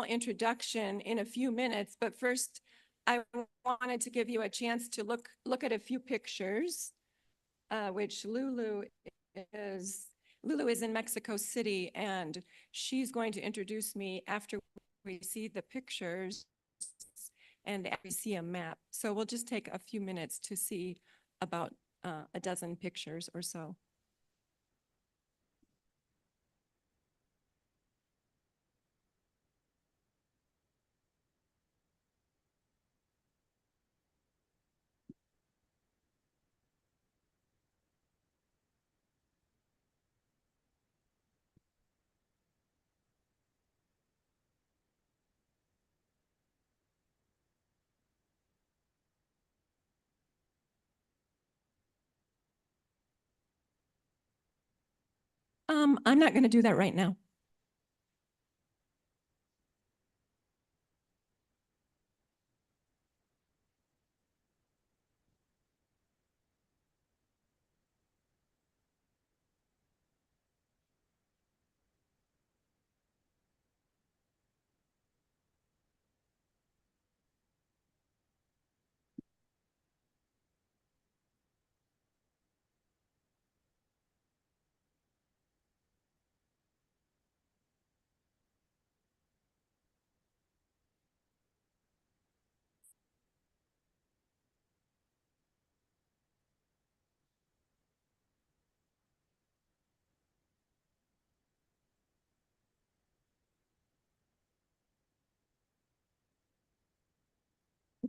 introduction in a few minutes, but first I wanted to give you a chance to look at a few pictures, which Lulu is in Mexico City, and she's going to introduce me after we see the pictures and we see a map. So we'll just take a few minutes to see about a dozen pictures or so. I'm not going to do that right now.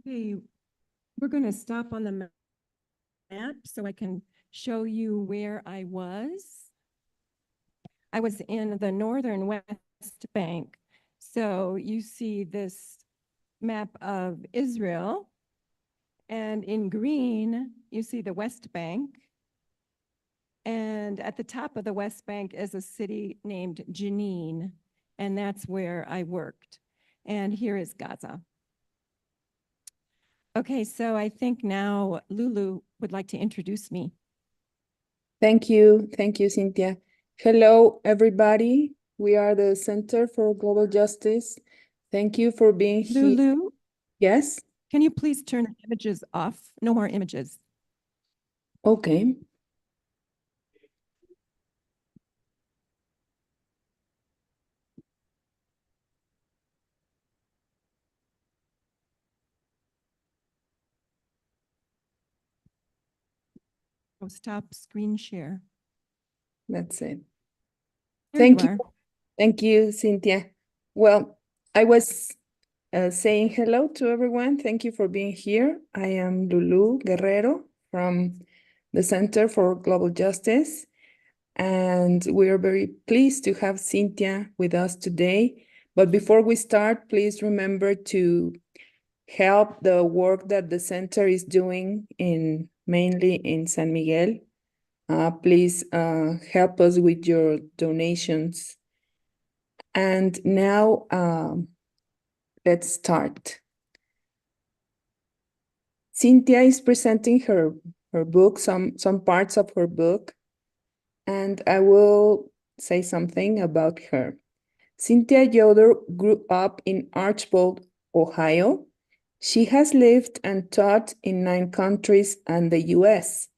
Okay, we're going to stop on the map so I can show you where I was. I was in the northern West Bank. So you see this map of Israel, and in green, you see the West Bank. And at the top of the West Bank is a city named Jenin, and that's where I worked. And here is Gaza. Okay, so I think now Lulu would like to introduce me. Thank you, Cynthia. Hello, everybody. We are the Center for Global Justice. Thank you for being here. Lulu? Yes? Can you please turn the images off? No more images. Okay. Oh, stop screen share. That's it. There Thank you you. are. Thank you, Cynthia. Well, I was saying hello to everyone. Thank you for being here. I am Lulu Guerrero from the Center for Global Justice, and we are very pleased to have Cynthia with us today. But before we start, please remember to help the work that the center is doing mainly in San Miguel. Please help us with your donations. And now let's start. Cynthia is presenting her book, some parts of her book, and I will say something about her. Cynthia Yoder grew up in Archbold, Ohio. She has lived and taught in 9 countries and the US,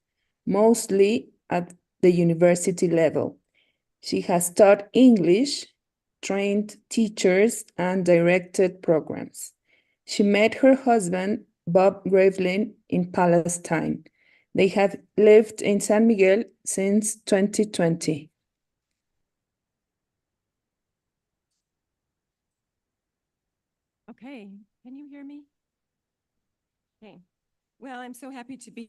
mostly at the university level. She has taught English, trained teachers, and directed programs. She met her husband, Bob Gravelin, in Palestine. They have lived in San Miguel since 2020. Okay, can you hear me? Okay. Well, I'm so happy to be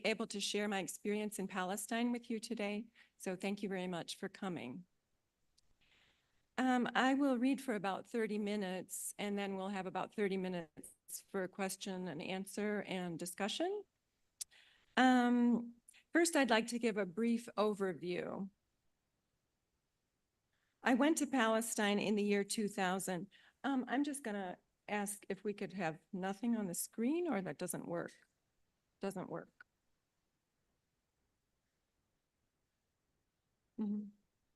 able to share my experience in Palestine with you today. So thank you very much for coming. I will read for about 30 minutes, and then we'll have about 30 minutes for question and answer and discussion. First, I'd like to give a brief overview. I went to Palestine in the year 2000. I'm just going to ask if we could have nothing on the screen, or that doesn't work. Doesn't work.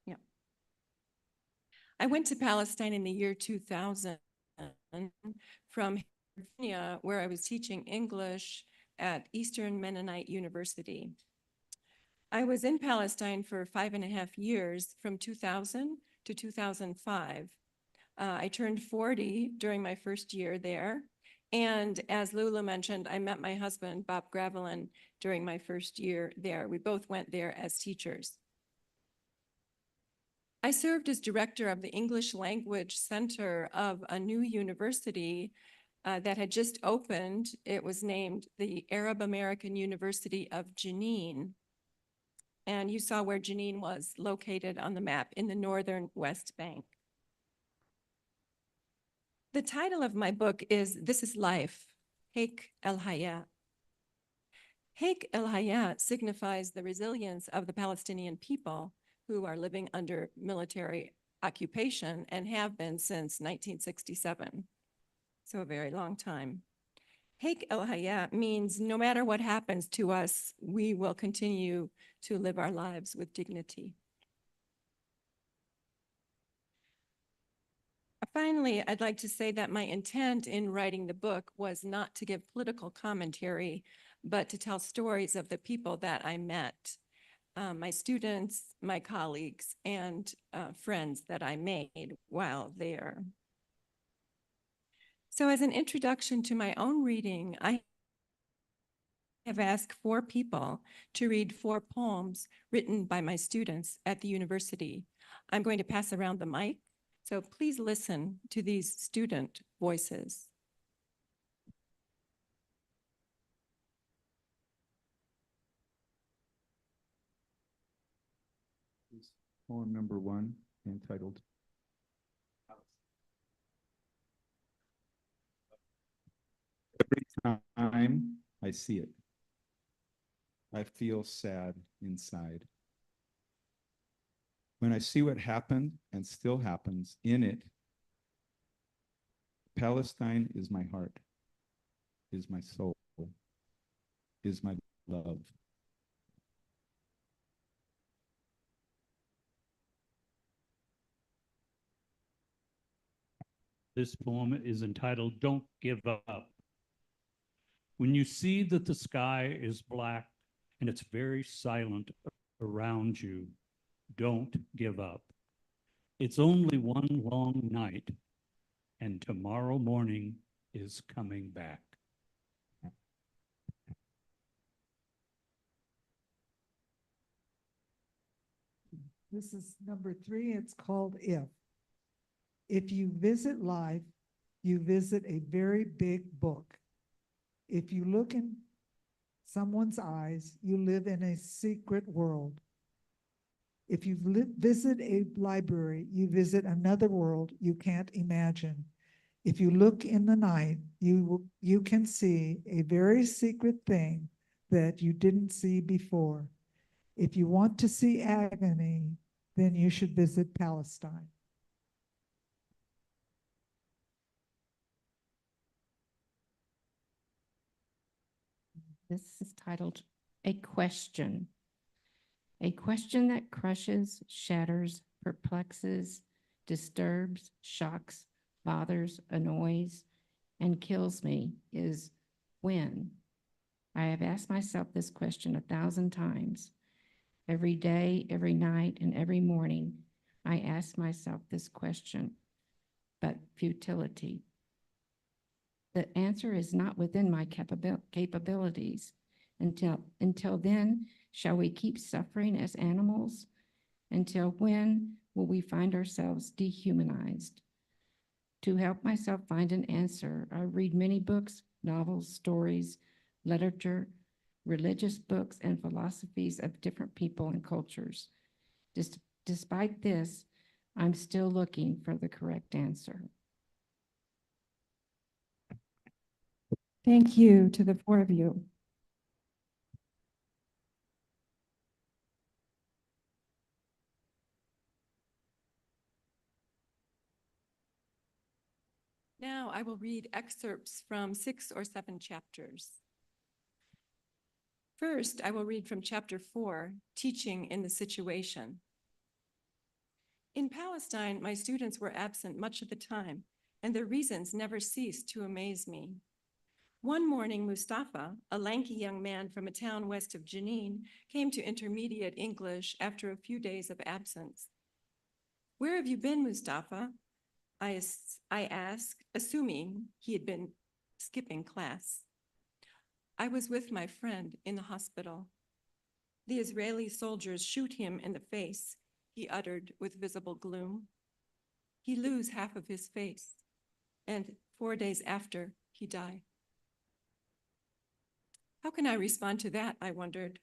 Yeah. I went to Palestine in the year 2000 from Virginia, where I was teaching English at Eastern Mennonite University. I was in Palestine for 5.5 years, from 2000 to 2005. I turned 40 during my first year there. And as Lulu mentioned, I met my husband, Bob Gravelin, during my first year there. We both went there as teachers. I served as director of the English Language Center of a new university that had just opened. It was named the Arab American University of Jenin. And you saw where Jenin was located on the map in the northern West Bank. The title of my book is This is Life, Haik al-Haya. Haik al-Haya signifies the resilience of the Palestinian people who are living under military occupation and have been since 1967, so a very long time. Haik al-Haya means no matter what happens to us, we will continue to live our lives with dignity. Finally, I'd like to say that my intent in writing the book was not to give political commentary, but to tell stories of the people that I met, my students, my colleagues, and friends that I made while there. So as an introduction to my own reading, I have asked 4 people to read 4 poems written by my students at the university. I'm going to pass around the mic, so please listen to these student voices. Poem number 1, entitled Every Time I See It, I feel sad inside. When I see what happened and still happens in it, Palestine is my heart, is my soul, is my love. This poem is entitled Don't Give Up. When you see that the sky is black and it's very silent around you, don't give up. It's only one long night, and tomorrow morning is coming back. This is number 3. It's called If. If you visit life, you visit a very big book. If you look in someone's eyes, you live in a secret world. If you visit a library, you visit another world you can't imagine. If you look in the night, you can see a very secret thing that you didn't see before. If you want to see agony, then you should visit Palestine. This is titled A Question. A question that crushes, shatters, perplexes, disturbs, shocks, bothers, annoys, and kills me is when. I have asked myself this question 1,000 times. Every day, every night, and every morning, I ask myself this question, but futility. The answer is not within my capabilities. Until then, shall we keep suffering as animals? Until when will we find ourselves dehumanized? To help myself find an answer, I read many books, novels, stories, literature, religious books, and philosophies of different people and cultures. Despite this, I'm still looking for the correct answer. Thank you to the 4 of you. Now I will read excerpts from 6 or 7 chapters. First, I will read from chapter 4, Teaching in the Situation. In Palestine, my students were absent much of the time, and their reasons never ceased to amaze me. One morning, Mustafa, a lanky young man from a town west of Jenin, came to intermediate English after a few days of absence. "Where have you been, Mustafa?" I asked, assuming he had been skipping class. "I was with my friend in the hospital. The Israeli soldiers shoot him in the face," he uttered with visible gloom. "He lose half of his face, and 4 days after, he die." How can I respond to that, I wondered.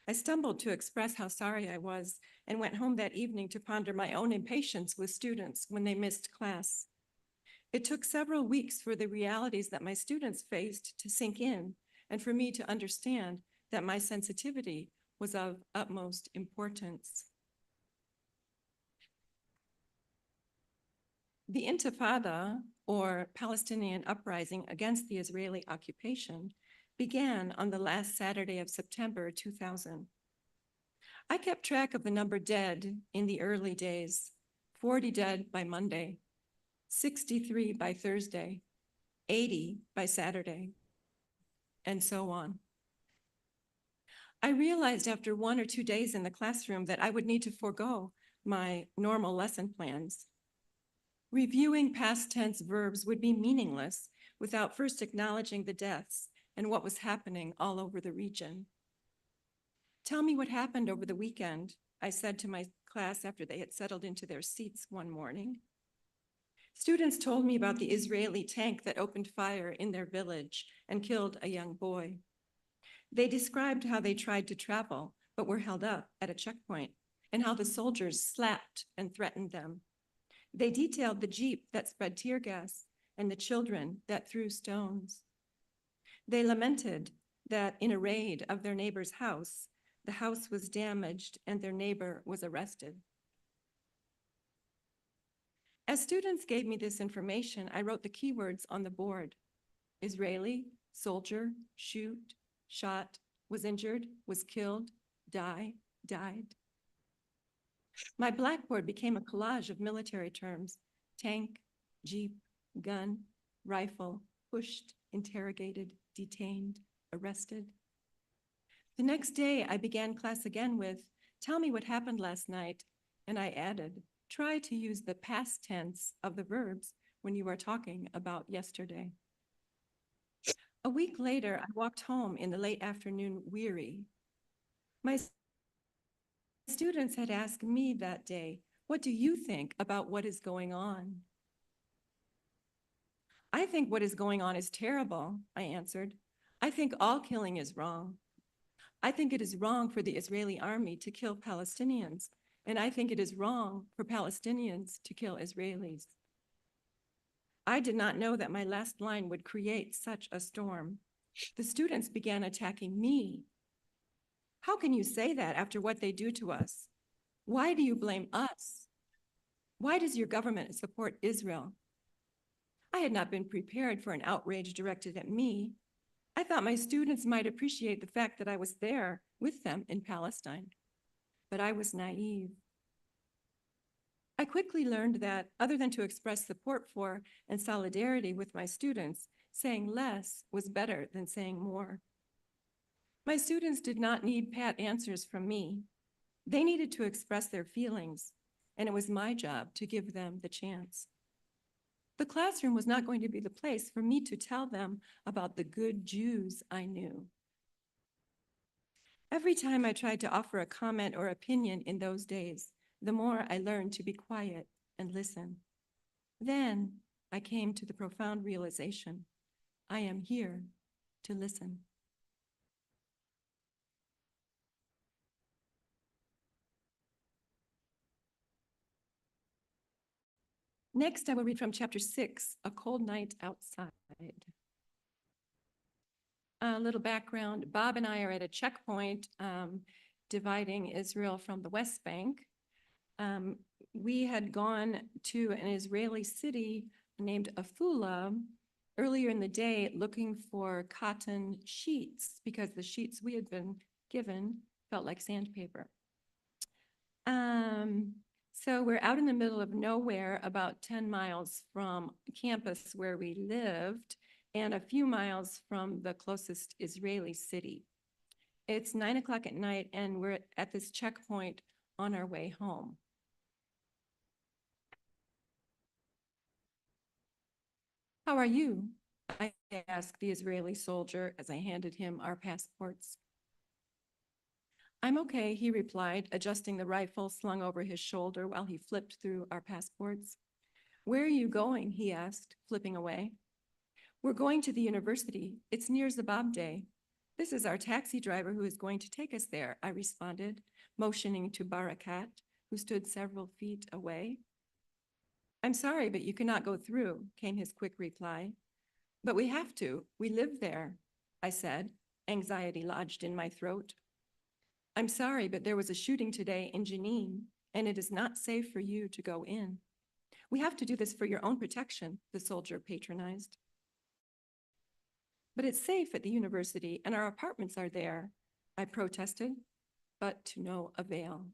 I stumbled to express how sorry I was and went home that evening to ponder my own impatience with students when they missed class. It took several weeks for the realities that my students faced to sink in and for me to understand that my sensitivity was of utmost importance. The intifada, or Palestinian uprising against the Israeli occupation, began on the last Saturday of September 2000. I kept track of the number dead in the early days: 40 dead by Monday, 63 by Thursday, 80 by Saturday, and so on. I realized after 1 or 2 days in the classroom that I would need to forego my normal lesson plans. Reviewing past tense verbs would be meaningless without first acknowledging the deaths and what was happening all over the region. "Tell me what happened over the weekend," I said to my class after they had settled into their seats one morning. Students told me about the Israeli tank that opened fire in their village and killed a young boy. They described how they tried to travel but were held up at a checkpoint and how the soldiers slapped and threatened them. They detailed the jeep that spread tear gas and the children that threw stones. They lamented that in a raid of their neighbor's house, the house was damaged and their neighbor was arrested. As students gave me this information, I wrote the keywords on the board: Israeli, soldier, shoot, shot, was injured, was killed, die, died. My blackboard became a collage of military terms: tank, jeep, gun, rifle, pushed, interrogated, detained, arrested. The next day, I began class again with, "Tell me what happened last night," and I added, "Try to use the past tense of the verbs when you are talking about yesterday." A week later, I walked home in the late afternoon weary. My students had asked me that day, "What do you think about what is going on?" "I think what is going on is terrible," I answered. "I think all killing is wrong. I think it is wrong for the Israeli army to kill Palestinians, and I think it is wrong for Palestinians to kill Israelis." I did not know that my last line would create such a storm. The students began attacking me. "How can you say that after what they do to us? Why do you blame us? Why does your government support Israel?" I had not been prepared for an outrage directed at me. I thought my students might appreciate the fact that I was there with them in Palestine, but I was naive. I quickly learned that, other than to express support for and solidarity with my students, saying less was better than saying more. My students did not need pat answers from me. They needed to express their feelings, and it was my job to give them the chance. The classroom was not going to be the place for me to tell them about the good Jews I knew. Every time I tried to offer a comment or opinion in those days, the more I learned to be quiet and listen. Then I came to the profound realization: I am here to listen. Next, I will read from chapter 6, A Cold Night Outside. A little background: Bob and I are at a checkpoint dividing Israel from the West Bank. We had gone to an Israeli city named Afula earlier in the day looking for cotton sheets because the sheets we had been given felt like sandpaper. So we're out in the middle of nowhere, about 10 miles from campus where we lived and a few miles from the closest Israeli city. It's 9 o'clock at night and we're at this checkpoint on our way home. How are you? I asked the Israeli soldier as I handed him our passports. I'm okay, he replied, adjusting the rifle slung over his shoulder while he flipped through our passports. Where are you going? He asked, flipping away. We're going to the university. It's near Zababdeh. This is our taxi driver who is going to take us there, I responded, motioning to Barakat, who stood several feet away. I'm sorry, but you cannot go through, came his quick reply. But we have to. We live there, I said, anxiety lodged in my throat. I'm sorry, but there was a shooting today in Jenin, and it is not safe for you to go in. We have to do this for your own protection, the soldier patronized. But it's safe at the university, and our apartments are there, I protested, but to no avail.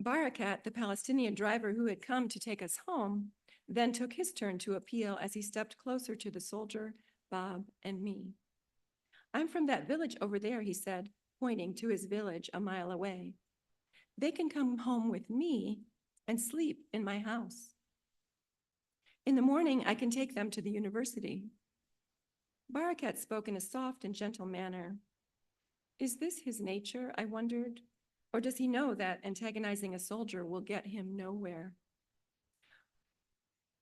Barakat, the Palestinian driver who had come to take us home, then took his turn to appeal as he stepped closer to the soldier, Bob, and me. I'm from that village over there, he said, pointing to his village a mile away. They can come home with me and sleep in my house. In the morning, I can take them to the university. Barakat spoke in a soft and gentle manner. Is this his nature, I wondered, or does he know that antagonizing a soldier will get him nowhere?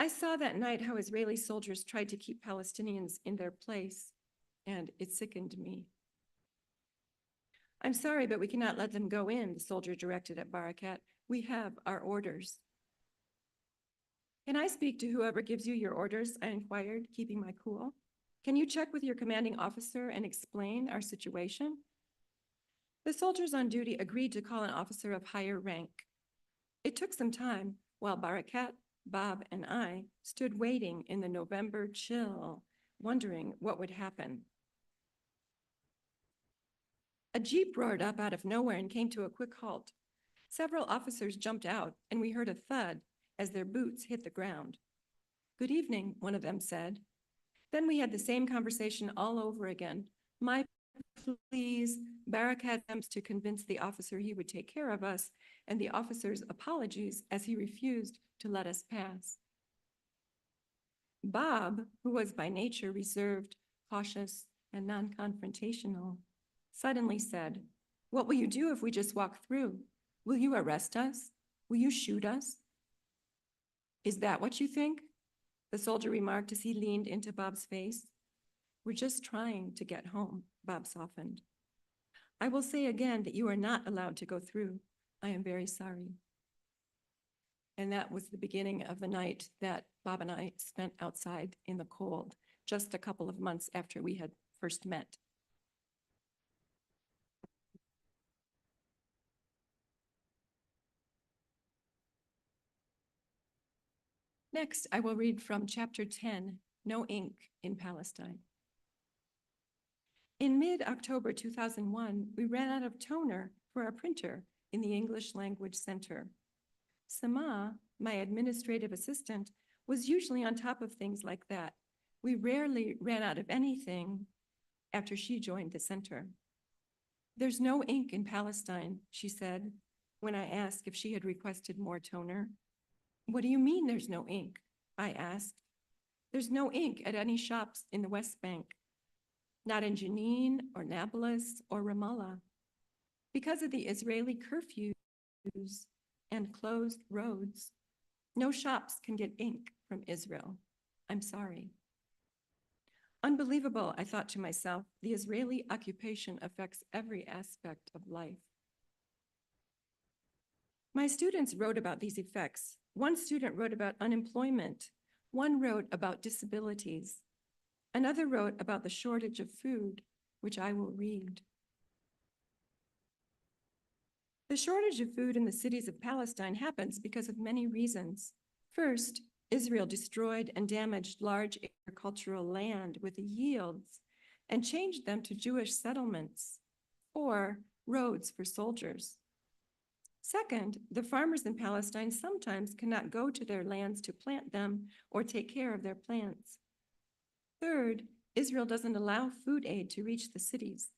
I saw that night how Israeli soldiers tried to keep Palestinians in their place, and it sickened me. I'm sorry, but we cannot let them go in, the soldier directed at Barakat. We have our orders. Can I speak to whoever gives you your orders? I inquired, keeping my cool. Can you check with your commanding officer and explain our situation? The soldiers on duty agreed to call an officer of higher rank. It took some time while Barakat, Bob, and I stood waiting in the November chill, wondering what would happen. A jeep roared up out of nowhere and came to a quick halt. Several officers jumped out, and we heard a thud as their boots hit the ground. Good evening, one of them said. Then we had the same conversation all over again. My pleas, Barakat attempts to convince the officer he would take care of us, and the officer's apologies as he refused to let us pass. Bob, who was by nature reserved, cautious, and non-confrontational, suddenly said, "What will you do if we just walk through? Will you arrest us? Will you shoot us?" Is that what you think? The soldier remarked as he leaned into Bob's face. We're just trying to get home, Bob softened. I will say again that you are not allowed to go through. I am very sorry. And that was the beginning of the night that Bob and I spent outside in the cold, just a couple of months after we had first met. Next, I will read from chapter 10, No Ink in Palestine. In mid-October 2001, we ran out of toner for our printer in the English Language Center. Sama, my administrative assistant, was usually on top of things like that. We rarely ran out of anything after she joined the center. There's no ink in Palestine, she said, when I asked if she had requested more toner. What do you mean there's no ink? I asked. There's no ink at any shops in the West Bank, not in Jenin or Nablus or Ramallah. Because of the Israeli curfews and closed roads, no shops can get ink from Israel. I'm sorry. Unbelievable, I thought to myself, the Israeli occupation affects every aspect of life. My students wrote about these effects. One student wrote about unemployment. One wrote about disabilities. Another wrote about the shortage of food, which I will read. The shortage of food in the cities of Palestine happens because of many reasons. First, Israel destroyed and damaged large agricultural land with the yields and changed them to Jewish settlements or roads for soldiers. Second, the farmers in Palestine sometimes cannot go to their lands to plant them or take care of their plants. Third, Israel doesn't allow food aid to reach the cities.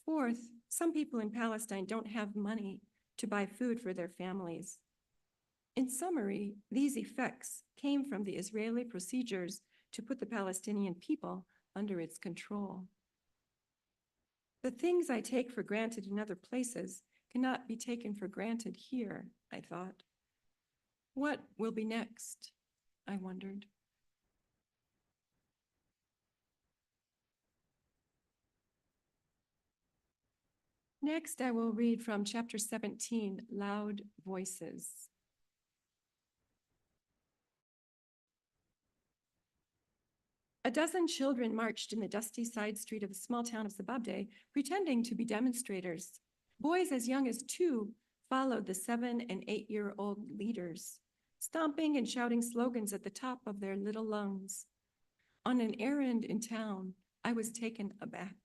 Fourth, some people in Palestine don't have money to buy food for their families. In summary, these effects came from the Israeli procedures to put the Palestinian people under its control. The things I take for granted in other places cannot be taken for granted here, I thought. What will be next? I wondered. Next, I will read from chapter 17, Loud Voices. A dozen children marched in the dusty side street of the small town of Zababde, pretending to be demonstrators. Boys as young as 2 followed the 7- and 8-year-old leaders, stomping and shouting slogans at the top of their little lungs. On an errand in town, I was taken aback.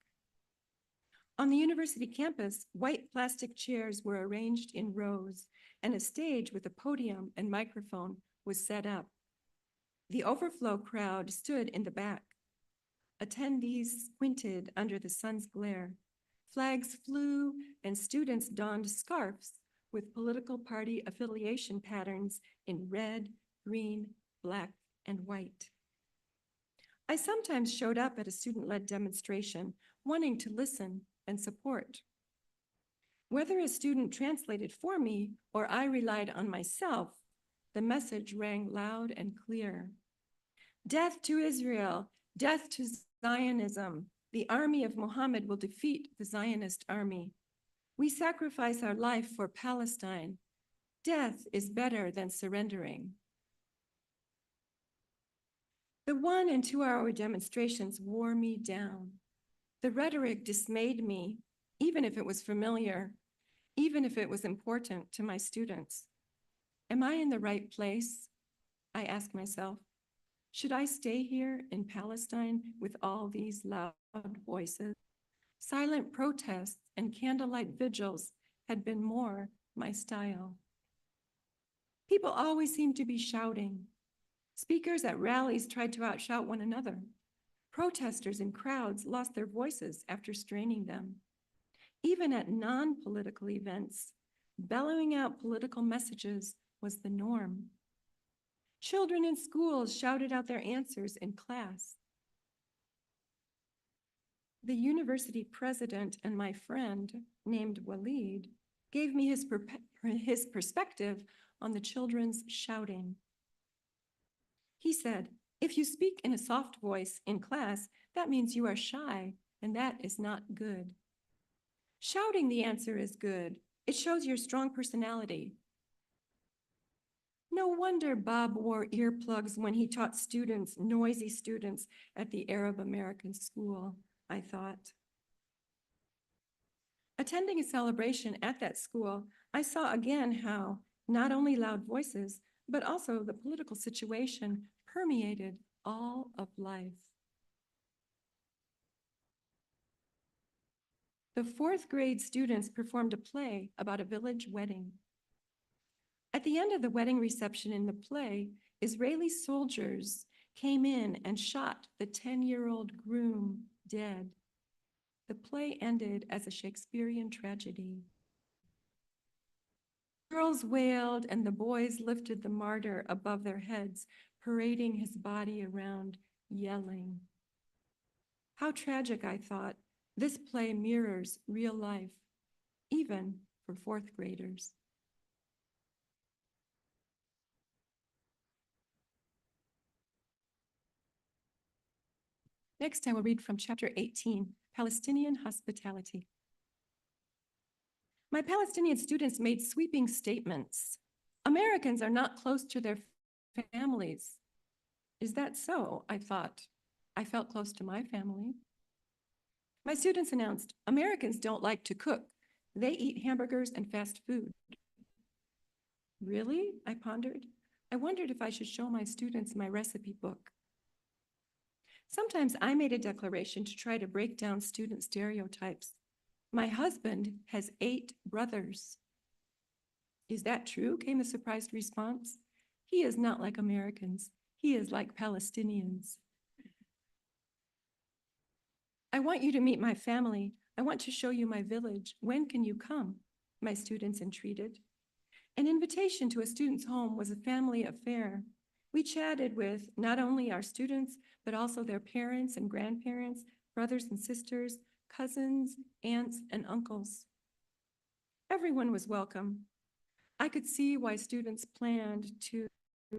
On the university campus, white plastic chairs were arranged in rows, and a stage with a podium and microphone was set up. The overflow crowd stood in the back. Attendees squinted under the sun's glare. Flags flew, and students donned scarves with political party affiliation patterns in red, green, black, and white. I sometimes showed up at a student-led demonstration, wanting to listen and support. Whether a student translated for me or I relied on myself, the message rang loud and clear. Death to Israel, death to Zionism. The army of Muhammad will defeat the Zionist army. We sacrifice our life for Palestine. Death is better than surrendering. The 1- and 2-hour demonstrations wore me down. The rhetoric dismayed me, even if it was familiar, even if it was important to my students. Am I in the right place? I asked myself. Should I stay here in Palestine with all these loud voices? Silent protests and candlelight vigils had been more my style. People always seemed to be shouting. Speakers at rallies tried to outshout one another. Protesters in crowds lost their voices after straining them. Even at non-political events, bellowing out political messages was the norm. Children in schools shouted out their answers in class. The university president and my friend, named Walid, gave me his perspective on the children's shouting. He said, if you speak in a soft voice in class, that means you are shy, and that is not good. Shouting, the answer, is good. It shows your strong personality. No wonder Bob wore earplugs when he taught students, noisy students, at the Arab American school, I thought. Attending a celebration at that school, I saw again how not only loud voices, but also the political situation permeated all of life. The 4th grade students performed a play about a village wedding. At the end of the wedding reception in the play, Israeli soldiers came in and shot the 10-year-old groom dead. The play ended as a Shakespearean tragedy. Girls wailed and the boys lifted the martyr above their heads, parading his body around, yelling. How tragic, I thought. This play mirrors real life, even for 4th graders. Next, I will read from chapter 18, Palestinian Hospitality. My Palestinian students made sweeping statements. Americans are not close to their families. Is that so? I thought. I felt close to my family. My students announced, Americans don't like to cook. They eat hamburgers and fast food. Really? I pondered. I wondered if I should show my students my recipe book. Sometimes I made a declaration to try to break down student stereotypes. My husband has 8 brothers. Is that true? Came the surprised response. He is not like Americans. He is like Palestinians. I want you to meet my family. I want to show you my village. When can you come? My students entreated. An invitation to a student's home was a family affair. We chatted with not only our students, but also their parents and grandparents, brothers and sisters, cousins, aunts, and uncles. Everyone was welcome. I could see why students planned to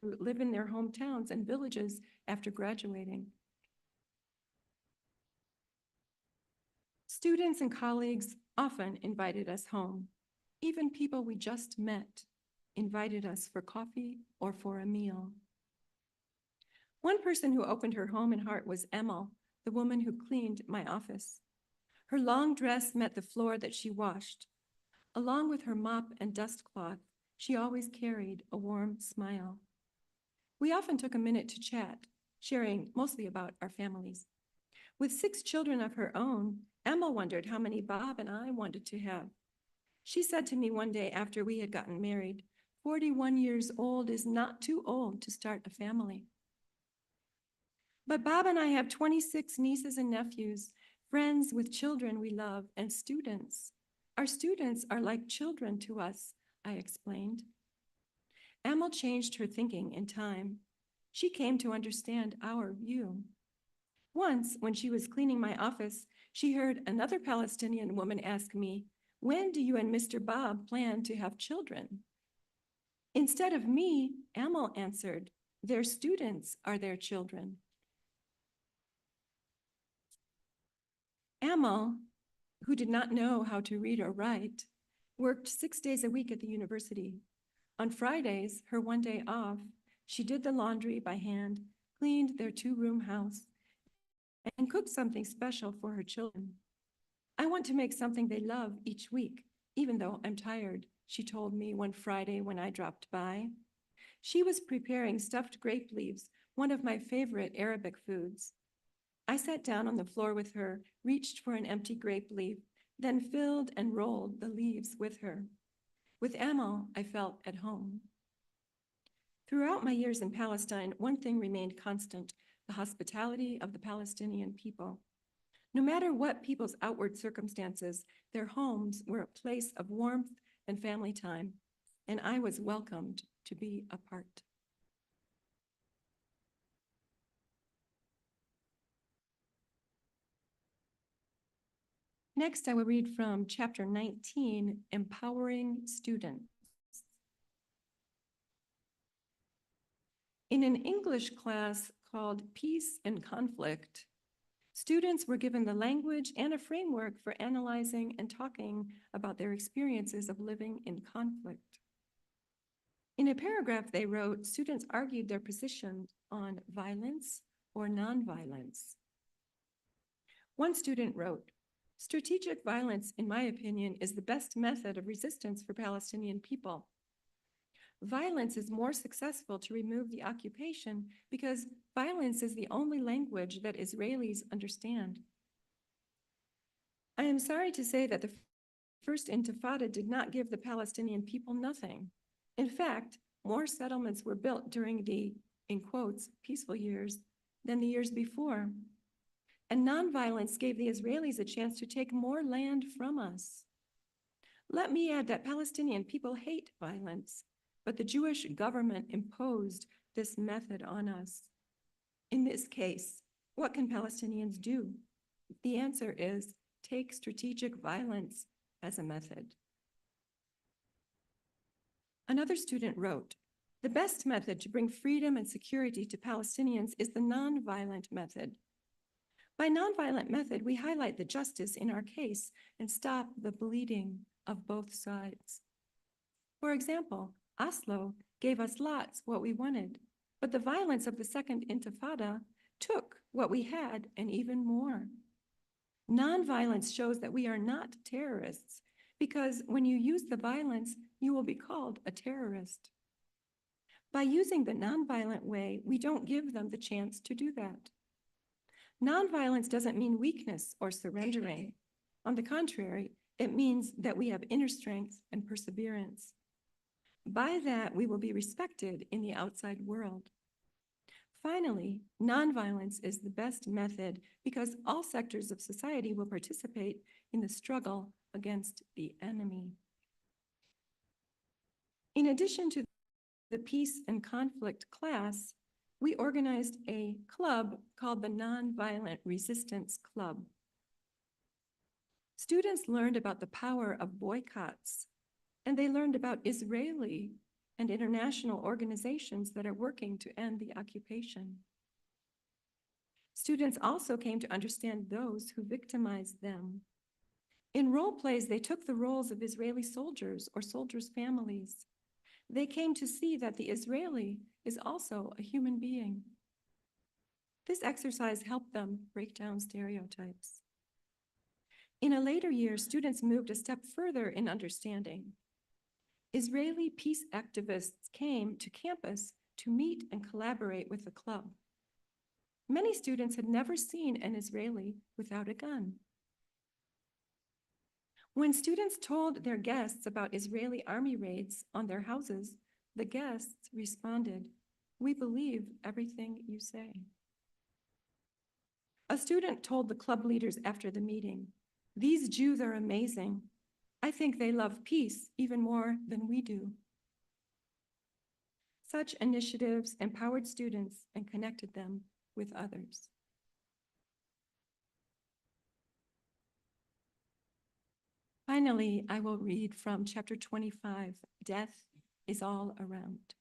live in their hometowns and villages after graduating. Students and colleagues often invited us home. Even people we just met invited us for coffee or for a meal. One person who opened her home and heart was Emil, the woman who cleaned my office. Her long dress met the floor that she washed. Along with her mop and dust cloth, she always carried a warm smile. We often took a minute to chat, sharing mostly about our families. With 6 children of her own, Emma wondered how many Bob and I wanted to have. She said to me one day after we had gotten married, 41 years old is not too old to start a family. But Bob and I have 26 nieces and nephews, friends with children we love, and students. Our students are like children to us, I explained. Emma changed her thinking in time. She came to understand our view. Once, when she was cleaning my office, she heard another Palestinian woman ask me, "When do you and Mr. Bob plan to have children?" Instead of me, Emma answered, "Their students are their children." Emma, who did not know how to read or write, worked 6 days a week at the university. On Fridays, her one day off, she did the laundry by hand, cleaned their 2-room house, and cooked something special for her children. "I want to make something they love each week, even though I'm tired," she told me one Friday when I dropped by. She was preparing stuffed grape leaves, one of my favorite Arabic foods. I sat down on the floor with her, reached for an empty grape leaf, then filled and rolled the leaves with her. With Amal, I felt at home. Throughout my years in Palestine, one thing remained constant: the hospitality of the Palestinian people. No matter what people's outward circumstances, their homes were a place of warmth and family time, and I was welcomed to be a part. Next, I will read from chapter 19, Empowering Students. In an English class called Peace and Conflict, students were given the language and a framework for analyzing and talking about their experiences of living in conflict. In a paragraph they wrote, students argued their position on violence or nonviolence. One student wrote, "Strategic violence, in my opinion, is the best method of resistance for Palestinian people. Violence is more successful to remove the occupation because violence is the only language that Israelis understand. I am sorry to say that the first intifada did not give the Palestinian people nothing. In fact, more settlements were built during the, in quotes, peaceful years than the years before. And nonviolence gave the Israelis a chance to take more land from us. Let me add that Palestinian people hate violence, but the Jewish government imposed this method on us. In this case, what can Palestinians do? The answer is take strategic violence as a method." Another student wrote, "The best method to bring freedom and security to Palestinians is the nonviolent method. By nonviolent method, we highlight the justice in our case and stop the bleeding of both sides. For example, Oslo gave us lots what we wanted, but the violence of the second intifada took what we had and even more. Nonviolence shows that we are not terrorists, because when you use the violence, you will be called a terrorist. By using the nonviolent way, we don't give them the chance to do that. Nonviolence doesn't mean weakness or surrendering. On the contrary, it means that we have inner strength and perseverance. By that, we will be respected in the outside world. Finally, nonviolence is the best method because all sectors of society will participate in the struggle against the enemy. In addition to the peace and conflict class, we organized a club called the Nonviolent Resistance Club. Students learned about the power of boycotts, and they learned about Israeli and international organizations that are working to end the occupation. Students also came to understand those who victimized them. In role plays, they took the roles of Israeli soldiers or soldiers' families. They came to see that the Israeli is also a human being. This exercise helped them break down stereotypes. In a later year, students moved a step further in understanding. Israeli peace activists came to campus to meet and collaborate with the club. Many students had never seen an Israeli without a gun. When students told their guests about Israeli army raids on their houses, the guests responded, "We believe everything you say." A student told the club leaders after the meeting, "These Jews are amazing. I think they love peace even more than we do." Such initiatives empowered students and connected them with others. Finally, I will read from chapter 25, Death is All Around.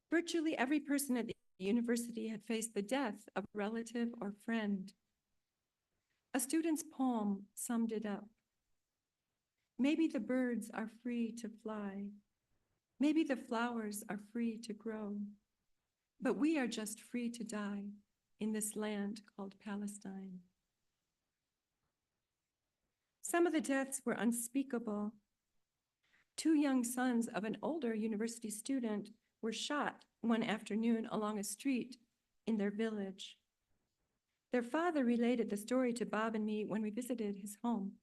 Virtually every person at the university had faced the death of a relative or friend. A student's poem summed it up. Maybe the birds are free to fly. Maybe the flowers are free to grow. But we are just free to die in this land called Palestine. Some of the deaths were unspeakable. 2 young sons of an older university student were shot one afternoon along a street in their village. Their father related the story to Bob and me when we visited his home.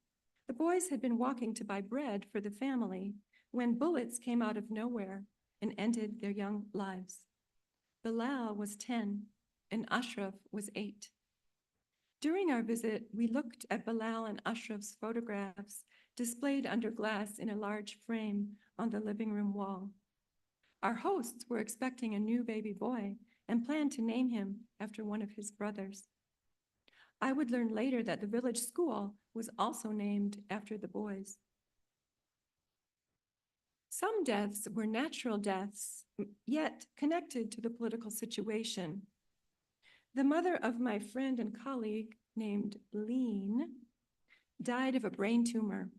The boys had been walking to buy bread for the family when bullets came out of nowhere and ended their young lives. Bilal was 10 and Ashraf was 8. During our visit, we looked at Bilal and Ashraf's photographs displayed under glass in a large frame on the living room wall. Our hosts were expecting a new baby boy and planned to name him after one of his brothers. I would learn later that the village school was also named after the boys. Some deaths were natural deaths, yet connected to the political situation. The mother of my friend and colleague named Lean died of a brain tumor.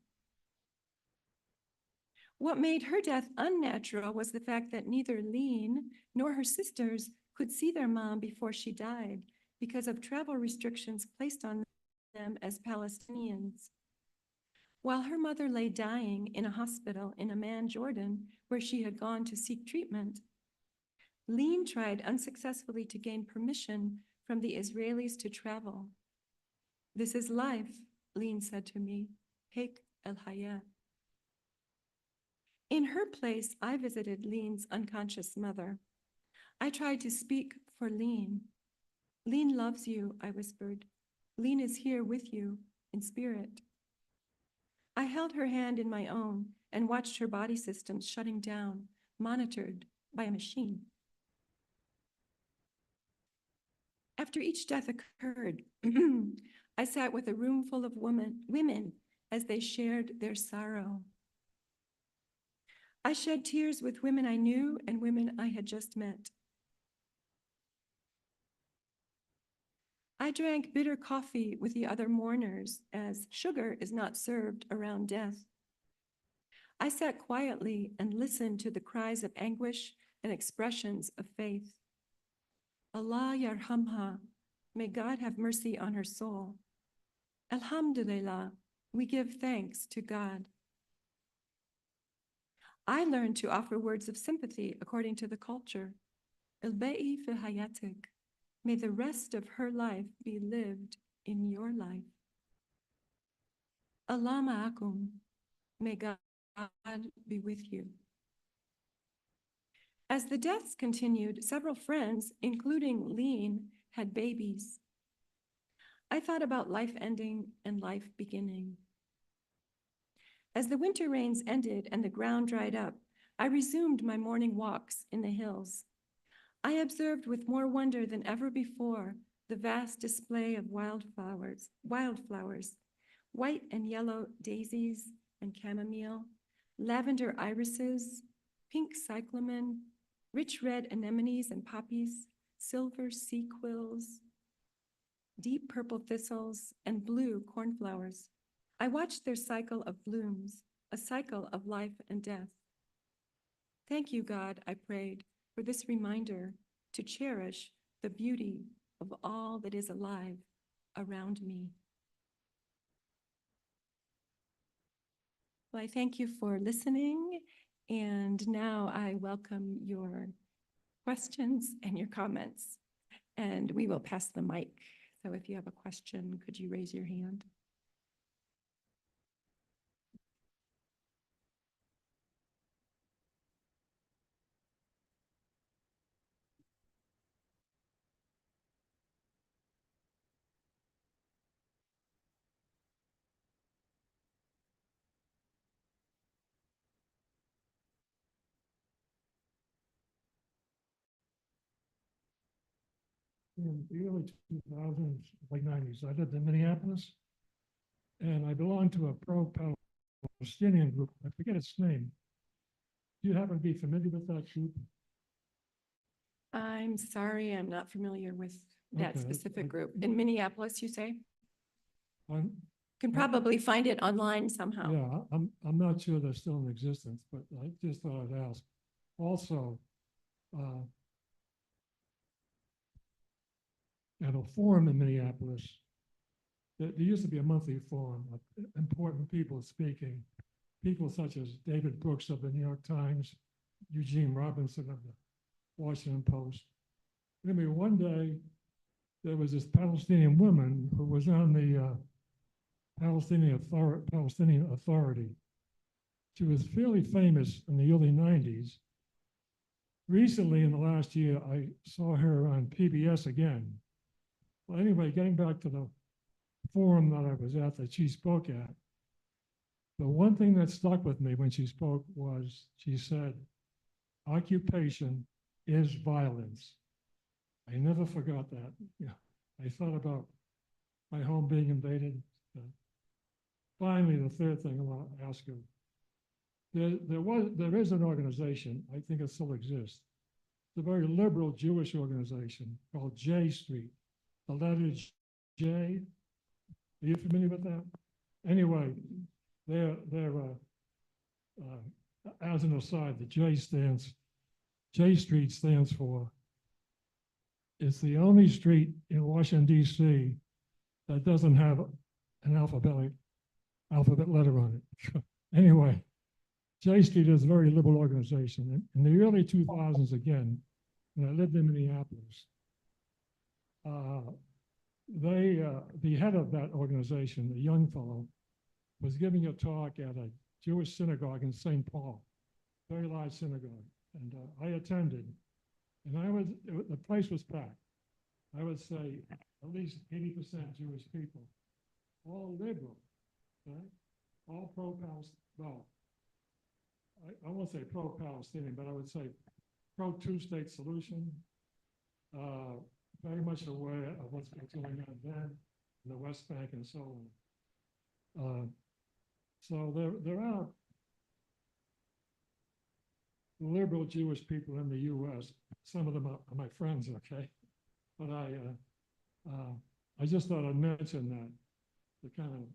What made her death unnatural was the fact that neither Lean nor her sisters could see their mom before she died because of travel restrictions placed on them as Palestinians. While her mother lay dying in a hospital in Amman, Jordan, where she had gone to seek treatment, Lean tried unsuccessfully to gain permission from the Israelis to travel. "This is life," Lean said to me, "Haik al-Haya." In her place, I visited Lean's unconscious mother. I tried to speak for Lean. "Lean loves you," I whispered. "Lean is here with you in spirit." I held her hand in my own and watched her body systems shutting down, monitored by a machine. After each death occurred, I sat with a room full of women as they shared their sorrow. I shed tears with women I knew and women I had just met. I drank bitter coffee with the other mourners, as sugar is not served around death. I sat quietly and listened to the cries of anguish and expressions of faith. Allah yarhamha, may God have mercy on her soul. Alhamdulillah, we give thanks to God. I learned to offer words of sympathy according to the culture. Al-ba'i fi hayatik, may the rest of her life be lived in your life. Allah ma'akum, may God be with you. As the deaths continued, several friends, including Lean, had babies. I thought about life ending and life beginning. As the winter rains ended and the ground dried up, I resumed my morning walks in the hills. I observed with more wonder than ever before the vast display of wildflowers, white and yellow daisies and chamomile, lavender irises, pink cyclamen, rich red anemones and poppies, silver sea quills, deep purple thistles, and blue cornflowers. I watched their cycle of blooms, a cycle of life and death. Thank you, God, I prayed, for this reminder to cherish the beauty of all that is alive around me. Well, I thank you for listening, and now I welcome your questions and your comments. And we will pass the mic. So if you have a question, could you raise your hand? In the early 2000s, late 90s, I lived in Minneapolis, and I belonged to a pro-Palestinian group. I forget its name. Do you happen to be familiar with that group? I'm sorry, I'm not familiar with that Okay, specific group. In Minneapolis, you say? I'm, Can probably find it online somehow. yeah, I'm not sure they're still in existence, but I just thought I'd ask. Also, at a forum in Minneapolis, there used to be a monthly forum of important people speaking, people such as David Brooks of the New York Times, Eugene Robinson of the Washington Post. Anyway, one day there was this Palestinian woman who was on the Palestinian Authority. She was fairly famous in the early 90s. Recently, in the last year, I saw her on PBS again. Well, anyway, getting back to the forum that I was at that she spoke at, the one thing that stuck with me when she spoke was she said, occupation is violence. I never forgot that. Yeah, I thought about my home being invaded. Finally, the third thing I want to ask you, there is an organization, I think it still exists. It's a very liberal Jewish organization called J Street. The letter J. Are you familiar with that? Anyway, they're as an aside, the J Street stands for, it's the only street in Washington, D.C. that doesn't have an alphabet letter on it. Anyway, J Street is a very liberal organization. In the early 2000s, again, when I lived in Minneapolis, the head of that organization, a young fellow, was giving a talk at a Jewish synagogue in St. Paul, very large synagogue, and I attended, and the place was packed. I would say at least 80% Jewish people, all liberal, right? All pro-Palestinian, well, I won't say pro-Palestinian, but I would say pro-two-state solution, very much aware of what's been going on then in the West Bank and so on. So there are liberal Jewish people in the U.S. Some of them are my friends, okay? But I just thought I'd mention that to kind of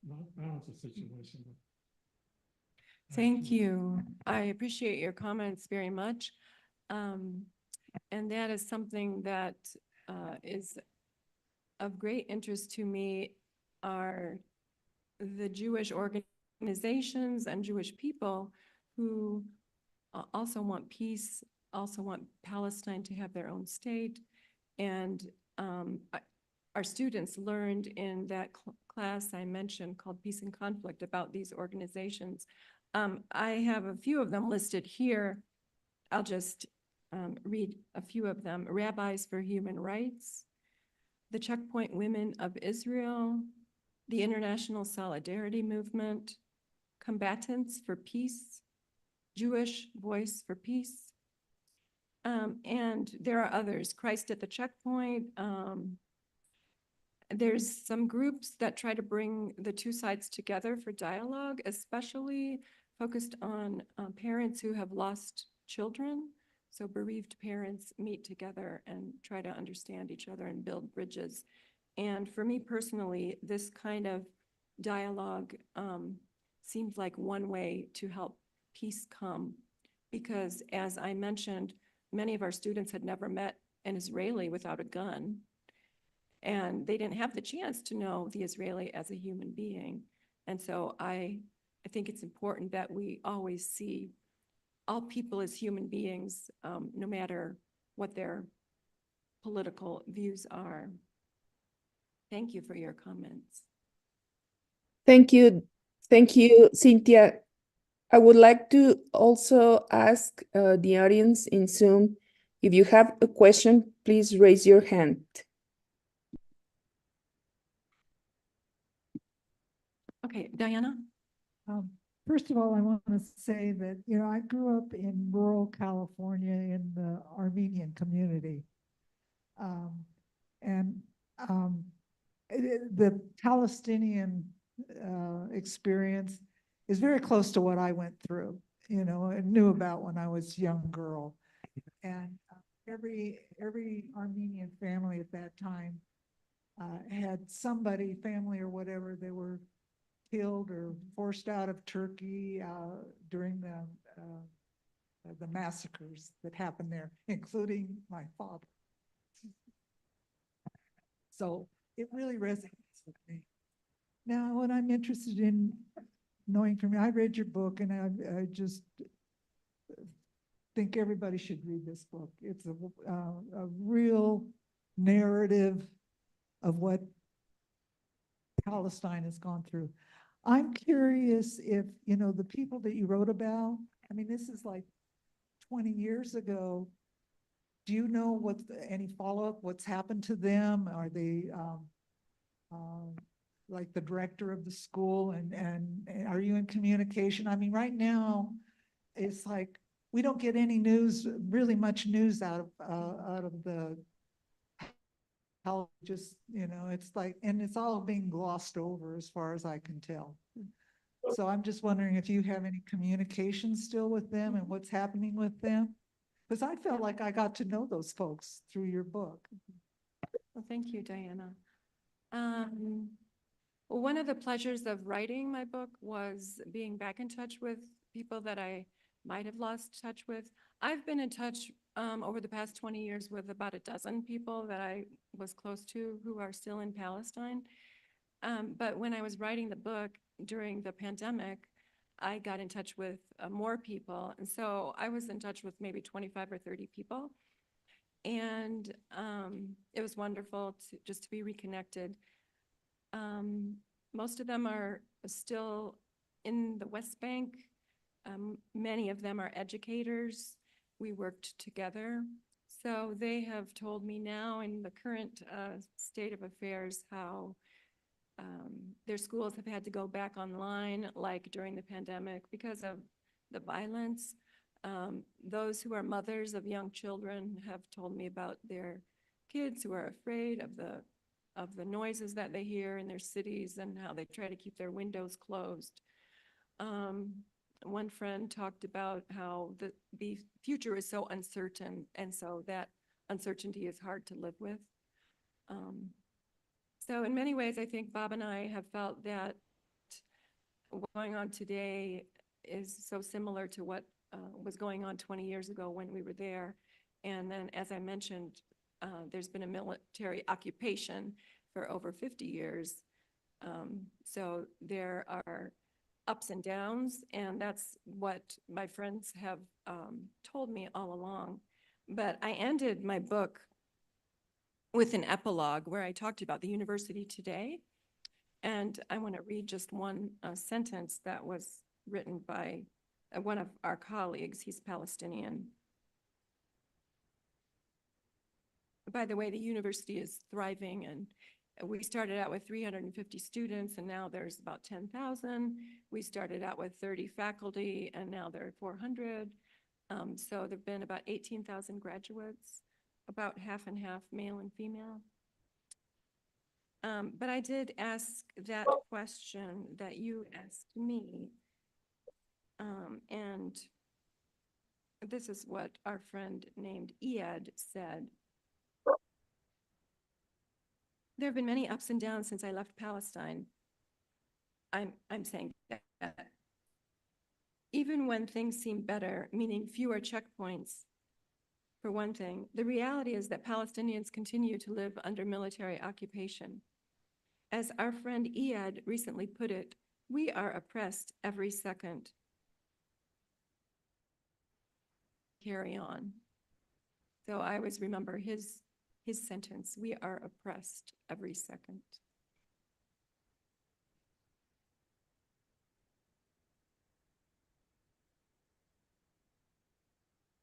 not balance the situation. Thank you. I appreciate your comments very much. And that is something that is of great interest to me, are the Jewish organizations and Jewish people who also want peace, also want Palestine to have their own state. And our students learned in that class I mentioned called Peace and Conflict about these organizations. I have a few of them listed here. I'll just read a few of them. Rabbis for Human Rights, the Checkpoint Women of Israel, the International Solidarity Movement, Combatants for Peace, Jewish Voice for Peace, and there are others, Christ at the Checkpoint. There's some groups that try to bring the two sides together for dialogue, especially focused on parents who have lost children. So bereaved parents meet together and try to understand each other and build bridges. And for me personally, this kind of dialogue seems like one way to help peace come. Because as I mentioned, many of our students had never met an Israeli without a gun. And they didn't have the chance to know the Israeli as a human being. And so I think it's important that we always see all people as human beings, no matter what their political views are. Thank you for your comments. Thank you. Thank you, Cynthia. I would like to also ask the audience in Zoom, if you have a question, please raise your hand. Okay, Diana? First of all, I want to say that, I grew up in rural California in the Armenian community. The Palestinian experience is very close to what I went through, and knew about when I was a young girl. And every Armenian family at that time had somebody, family or whatever, they were killed or forced out of Turkey during the massacres that happened there, including my father. So it really resonates with me. Now, what I'm interested in knowing from you, I read your book, and I just think everybody should read this book. It's a real narrative of what Palestine has gone through. I'm curious if, the people that you wrote about, I mean, this is like 20 years ago. Do you know any follow-up, what's happened to them? Are they like the director of the school, and are you in communication? I mean, right now, it's like we don't get any news, really much news out of the health, just, it's like, and it's all being glossed over as far as I can tell. So I'm just wondering if you have any communication still with them and what's happening with them? Because I felt like I got to know those folks through your book. Well, thank you, Diana. One of the pleasures of writing my book was being back in touch with people that I might have lost touch with. I've been in touch over the past 20 years with about a dozen people that I was close to who are still in Palestine. But when I was writing the book during the pandemic, I got in touch with more people. And so I was in touch with maybe 25 or 30 people. And it was wonderful just to be reconnected. Most of them are still in the West Bank. Many of them are educators. We worked together. So they have told me now in the current state of affairs how their schools have had to go back online, like during the pandemic, because of the violence. Those who are mothers of young children have told me about their kids who are afraid of the noises that they hear in their cities and how they try to keep their windows closed. One friend talked about how the future is so uncertain, and so that uncertainty is hard to live with. So in many ways, I think Bob and I have felt that what's going on today is so similar to what was going on 20 years ago when we were there. And then, as I mentioned, there's been a military occupation for over 50 years. So there are ups and downs, and that's what my friends have told me all along. But I ended my book with an epilogue where I talked about the university today. And I want to read just one sentence that was written by one of our colleagues. He's Palestinian. By the way, the university is thriving, and we started out with 350 students, and now there's about 10,000. We started out with 30 faculty, and now there are 400. So there've been about 18,000 graduates, about half and half, male and female. But I did ask that question that you asked me. And this is what our friend named Iad said. There have been many ups and downs since I left Palestine. I'm saying that even when things seem better, meaning fewer checkpoints, for one thing, the reality is that Palestinians continue to live under military occupation. As our friend Iad recently put it, we are oppressed every second. Carry on. So I always remember his sentence, we are oppressed every second.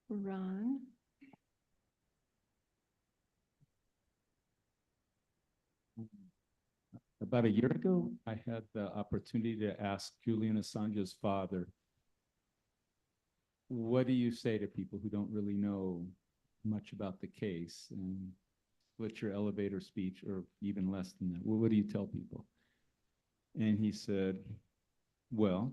Ron? About a year ago, I had the opportunity to ask Julian Assange's father, what do you say to people who don't really know much about the case? And what's your elevator speech, or even less than that? Well, what do you tell people? And he said, well,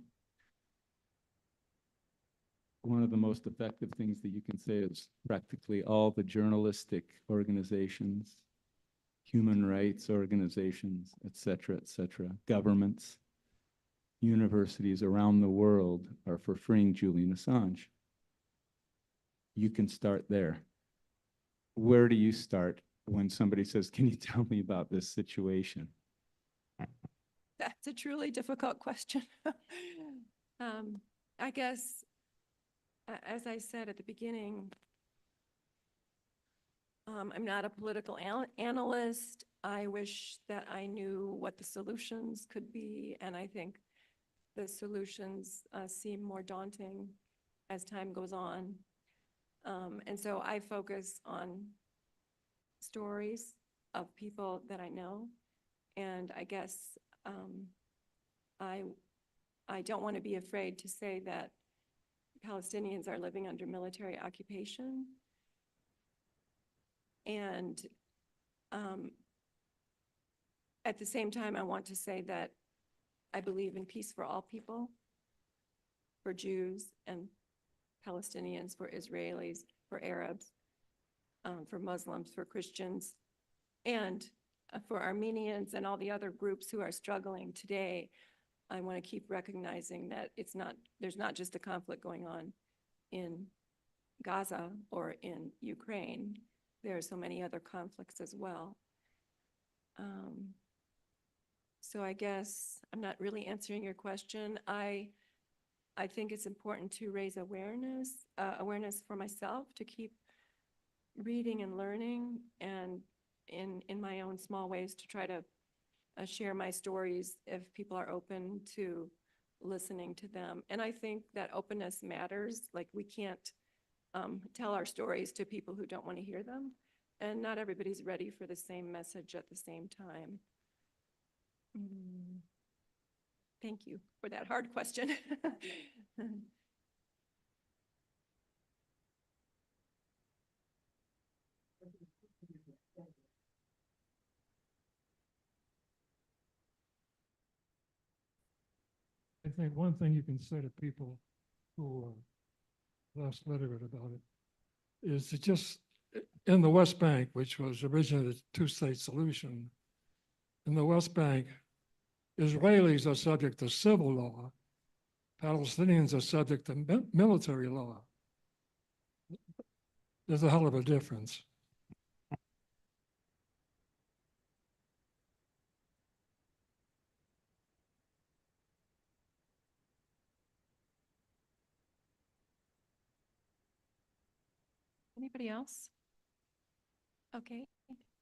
one of the most effective things that you can say is practically all the journalistic organizations, human rights organizations, et cetera, governments, universities around the world are for freeing Julian Assange. You can start there. Where do you start when somebody says, can you tell me about this situation? That's a truly difficult question. I guess, as I said at the beginning, I'm not a political analyst. I wish that I knew what the solutions could be, and I think the solutions seem more daunting as time goes on. And so I focus on stories of people that I know, and I guess I don't want to be afraid to say that Palestinians are living under military occupation. And at the same time, I want to say that I believe in peace for all people, for Jews and Palestinians, for Israelis, for Arabs, for Muslims, for Christians, and for Armenians and all the other groups who are struggling today. I want to keep recognizing that there's not just a conflict going on in Gaza or in Ukraine. There are so many other conflicts as well. So I guess I'm not really answering your question. I think it's important to raise awareness for myself, to keep reading and learning, and in my own small ways to try to share my stories if people are open to listening to them. And I think that openness matters. Like, we can't tell our stories to people who don't want to hear them, and not everybody's ready for the same message at the same time. Thank you for that hard question. I think one thing you can say to people who are less literate about it is to just, in the West Bank, which was originally the two-state solution, in the West Bank, Israelis are subject to civil law. Palestinians are subject to military law. There's a hell of a difference. Anybody else? Okay.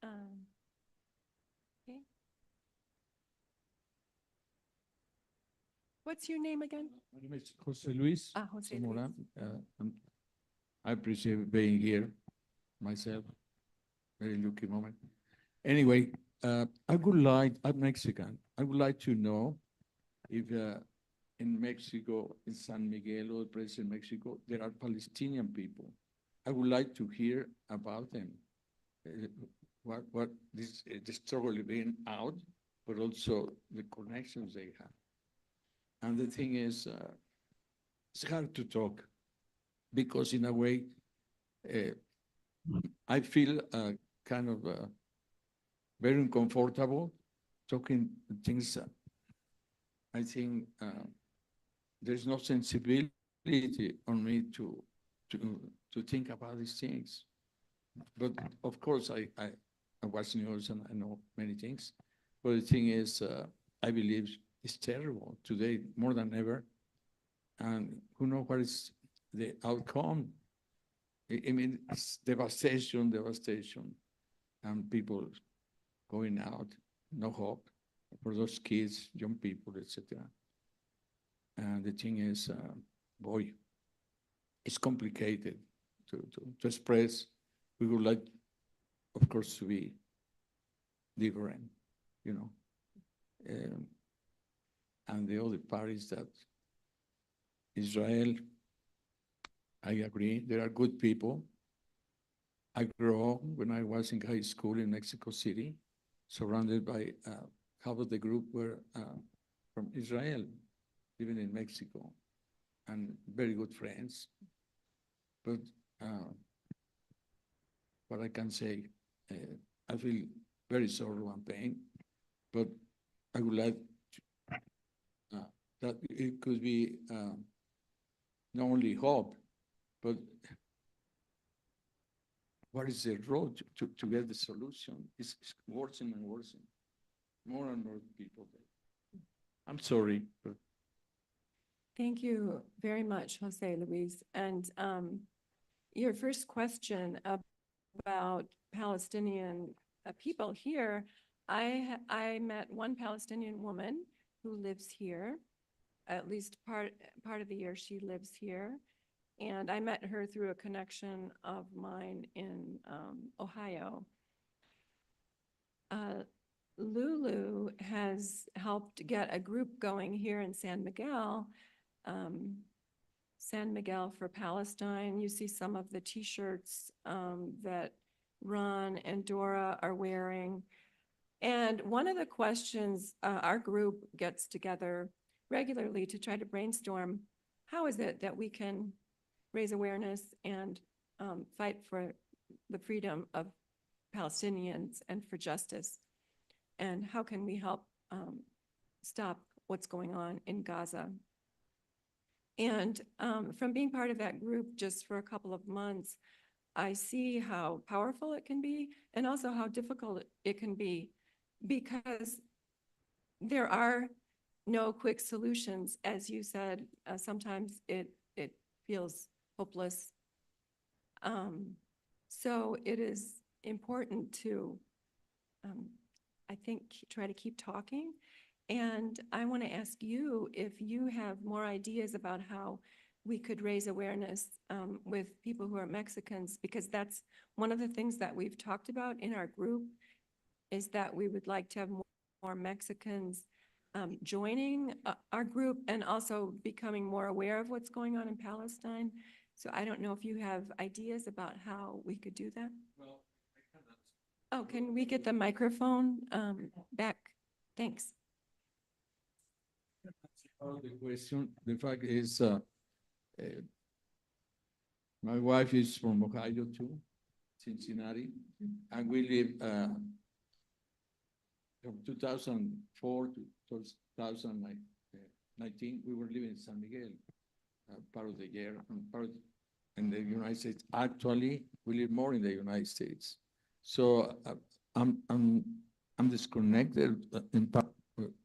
Okay. What's your name again? My name is Jose Luis Jose Zamora. I appreciate being here myself. Very lucky moment. Anyway, I'm Mexican. I would like to know if in Mexico, in San Miguel or present Mexico, there are Palestinian people. I would like to hear about them. What this the struggle being out, but also the connections they have. And the thing is, it's hard to talk because in a way, I feel kind of very uncomfortable talking things. I think there's no sensibility on me to think about these things. But of course, I watch news and I know many things. But the thing is, I believe it's terrible today more than ever. And who knows what is the outcome? I mean, it's devastation, and people going out, no hope for those kids, young people, etc. And the thing is, boy, it's complicated to express. We would like, of course, to be different, you know. And the other part is that Israel, I agree, there are good people. I grew up when I was in high school in Mexico City, surrounded by half of the group were from Israel, even in Mexico, and very good friends. But what I can say, I feel very sorrow and pain, but I would like that it could be not only hope, but what is the road to get the solution? It's worsening and worsening. More and more people. I'm sorry, but Thank you very much, Jose Luis. And your first question about Palestinian people here, I met one Palestinian woman who lives here. At least part of the year she lives here. And I met her through a connection of mine in Ohio. Lulu has helped get a group going here in San Miguel for Palestine. You see some of the t-shirts that Ron and Dora are wearing. And one of the questions our group gets together regularly to try to brainstorm, how is it that we can raise awareness and fight for the freedom of Palestinians and for justice? And how can we help stop what's going on in Gaza? And from being part of that group just for a couple of months, I see how powerful it can be and also how difficult it can be, because there are no quick solutions. As you said, sometimes it feels hopeless. So it is important to, I think, try to keep talking. And I want to ask you if you have more ideas about how we could raise awareness with people who are Mexicans, because that's one of the things that we've talked about in our group, is that we would like to have more Mexicans joining our group and also becoming more aware of what's going on in Palestine. So I don't know if you have ideas about how we could do that. well, I cannot. Oh, can we get the microphone back? Thanks. The question, the fact is, my wife is from Ohio too, Cincinnati, and we live from 2004 to 2019, we were living in San Miguel, part of the year, and part in the United States. Actually, we live more in the United States. So I'm disconnected in part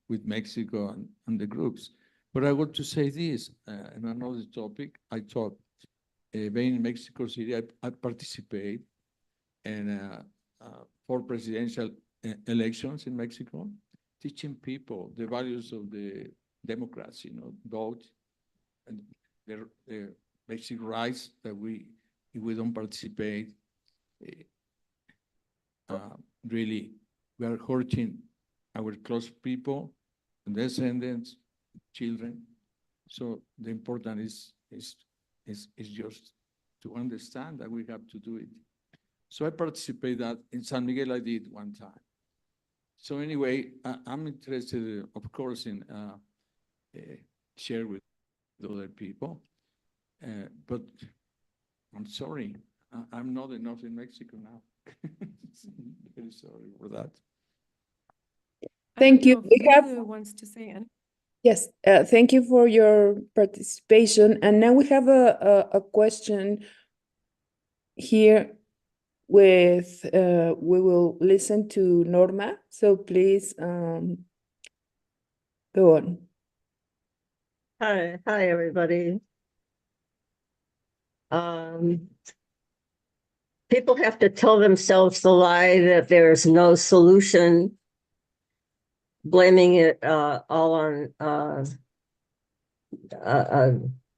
with Mexico and the groups. But I want to say this, in another topic, I thought, being in Mexico City, I participate in 4 presidential elections in Mexico, teaching people the values of the democracy, vote, and their basic rights that if we don't participate, really, we are hurting our close people, descendants, children. So the important is just to understand that we have to do it. So I participate that in San Miguel I did one time. So anyway, I'm interested, of course, in share with other people, but I'm sorry, I'm not enough in Mexico now. Very sorry for that. I Thank don't you. know if We have, Lulu wants to say anything. yes, thank you for your participation. And now we have a question here with, we will listen to Norma. So please go on. Hi, everybody. People have to tell themselves the lie that there's no solution, blaming it all on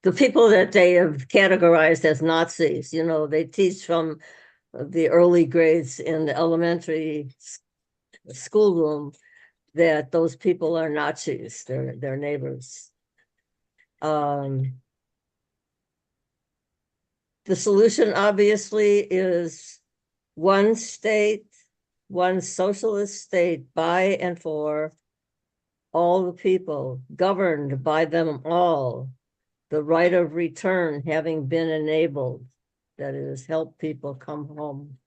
the people that they have categorized as Nazis. You know, they teach from the early grades in the elementary schoolroom that those people are Nazis, they're neighbors. The solution obviously is one state, one socialist state by and for all the people, governed by them all, the right of return having been enabled, that is, help people come home.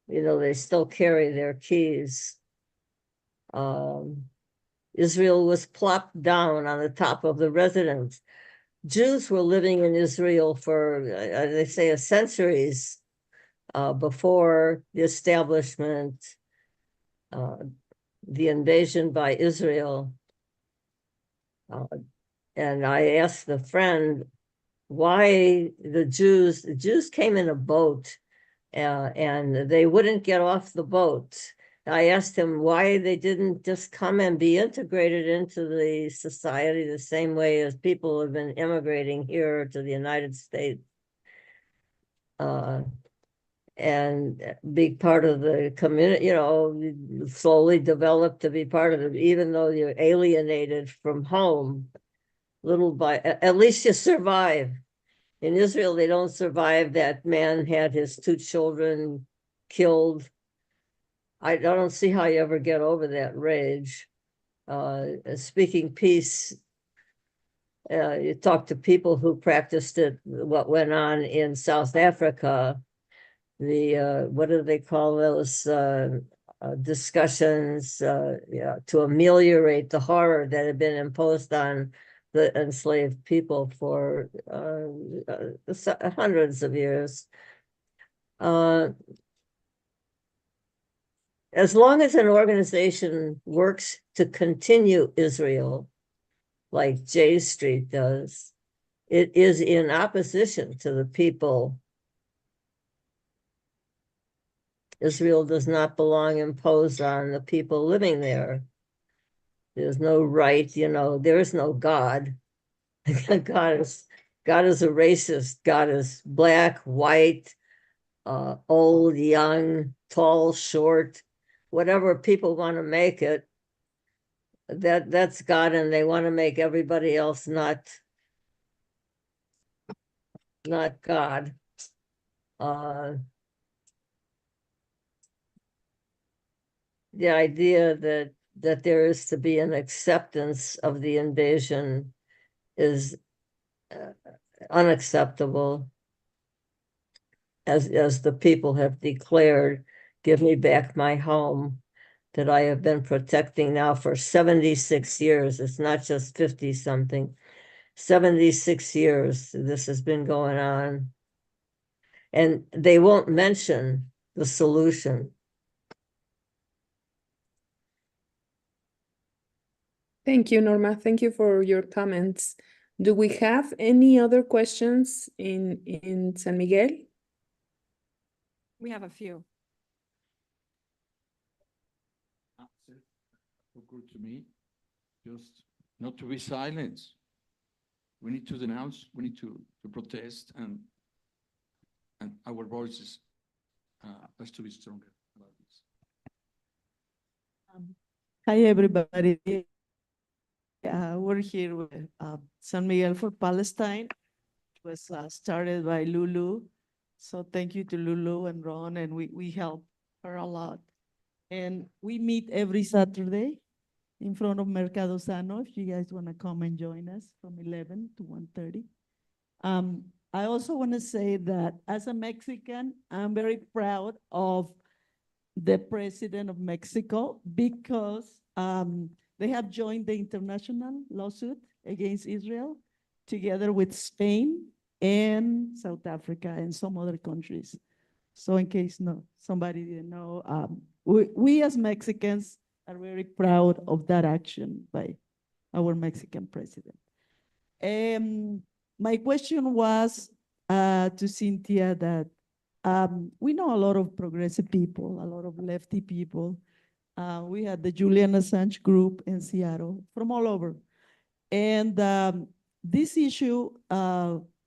You know, they still carry their keys. Israel was plopped down on the top of the residence. Jews were living in Israel for, they say, centuries before the establishment, the invasion by Israel. And I asked a friend why the Jews came in a boat and they wouldn't get off the boat. I asked him why they didn't just come and be integrated into the society the same way as people have been immigrating here to the United States and be part of the community, you know, slowly develop to be part of it, even though you're alienated from home, little by, at least you survive. In Israel, they don't survive. That man had his 2 children killed. I don't see how you ever get over that rage. Speaking peace, you talk to people who practiced it, what went on in South Africa, the, what do they call those discussions to ameliorate the horror that had been imposed on the enslaved people for hundreds of years. As long as an organization works to continue Israel, like J Street does, it is in opposition to the people. Israel does not belong imposed on the people living there. There's no right, you know, there is no God. God is a racist. God is black, white, old, young, tall, short, whatever people want to make it. That's God, and they want to make everybody else not God. The idea that there is to be an acceptance of the invasion is unacceptable. As the people have declared, give me back my home that I have been protecting now for 76 years. It's not just 50 something, 76 years this has been going on. And they won't mention the solution. Thank you, Norma. Thank you for your comments. Do we have any other questions in San Miguel? We have a few. Occurred to me just not to be silenced. We need to denounce, we need to protest, and our voices has to be stronger about this. Hi, everybody. We're here with San Miguel for Palestine. It was started by Lulu. So thank you to Lulu and Ron, and we help her a lot. And we meet every Saturday in front of Mercado Sano, if you guys want to come and join us from 11 to 1:30. I also want to say that as a Mexican, I'm very proud of the president of Mexico because they have joined the international lawsuit against Israel together with Spain and South Africa and some other countries. So in case somebody didn't know, we as Mexicans are very proud of that action by our Mexican president. My question was to Cynthia that we know a lot of progressive people, a lot of lefty people. We had the Julian Assange group in Seattle from all over. And this issue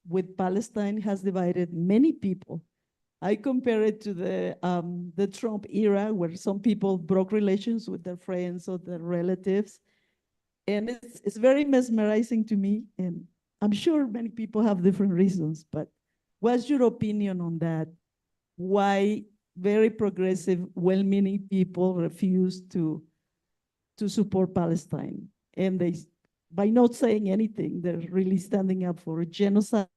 with Palestine has divided many people. I compare it to the Trump era where some people broke relations with their friends or their relatives. And it's very mesmerizing to me. And I'm sure many people have different reasons, but what's your opinion on that? Why very progressive, well-meaning people refuse to support Palestine? And they, by not saying anything, they're really standing up for genocide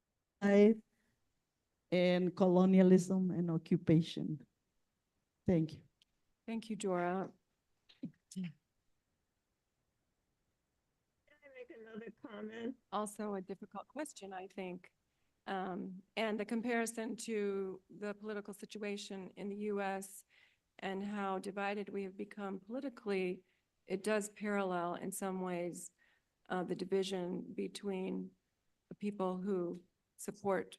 and colonialism and occupation. Thank you. Thank you, Dora. Can I make another comment? Also a difficult question, I think. And the comparison to the political situation in the US and how divided we have become politically, it does parallel in some ways the division between the people who support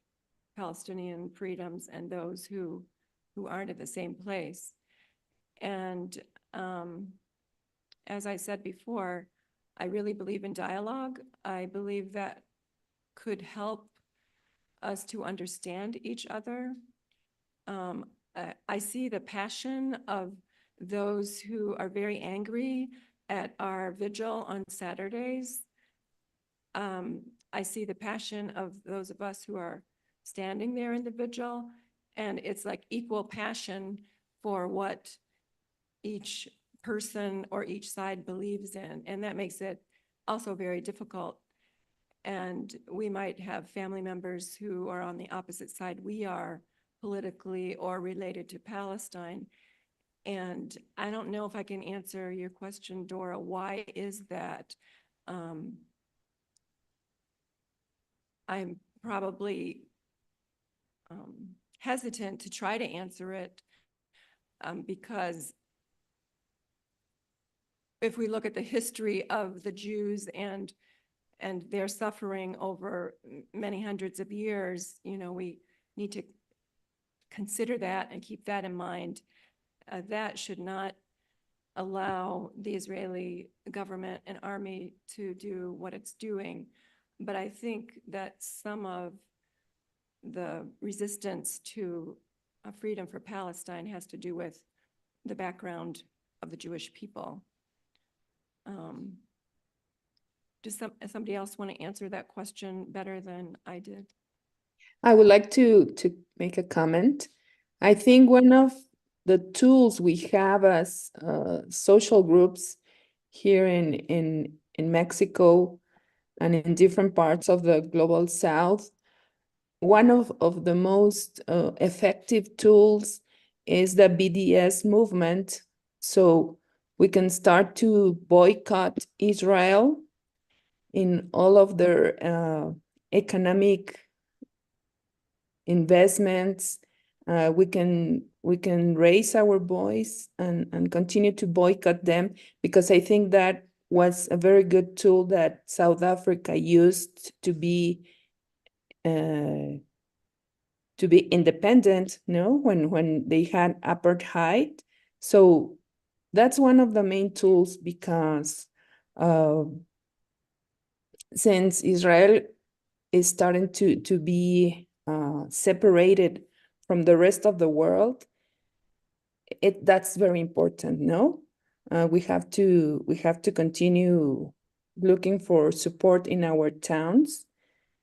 Palestinian freedoms and those who aren't at the same place. And as I said before, I really believe in dialogue. I believe that could help us to understand each other. I see the passion of those who are very angry at our vigil on Saturdays. I see the passion of those of us who are standing there in the vigil, and it's like equal passion for what each person or each side believes in, and that makes it also very difficult. And we might have family members who are on the opposite side we are politically or related to Palestine. And I don't know if I can answer your question, Dora. Why is that? I'm probably hesitant to try to answer it because if we look at the history of the Jews and their suffering over many hundreds of years, you know, we need to consider that and keep that in mind. That should not allow the Israeli government and army to do what it's doing. But I think that some of the resistance to freedom for Palestine has to do with the background of the Jewish people. Does somebody else want to answer that question better than I did? I would like to make a comment. I think one of the tools we have as social groups here in Mexico and in different parts of the global South, one of the most effective tools is the BDS movement. So we can start to boycott Israel in all of their economic investments. We can raise our voice and continue to boycott them, because I think that was a very good tool that South Africa used to be independent, when they had apartheid. So that's one of the main tools, because uh, since Israel is starting to be separated from the rest of the world, that's very important, no? We have to continue looking for support in our towns.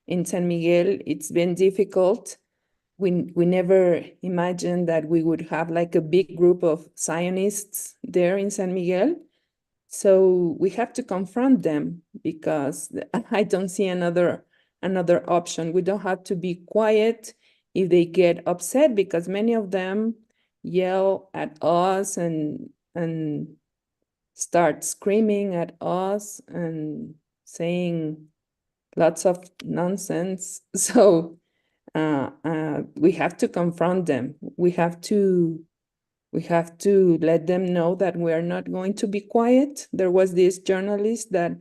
In San Miguel, it's been difficult. We never imagined that we would have like a big group of Zionists there in San Miguel. So we have to confront them because I don't see another option. We don't have to be quiet if they get upset, because many of them yell at us and start screaming at us and saying lots of nonsense. So we have to confront them. We have to let them know that we are not going to be quiet. There was this journalist that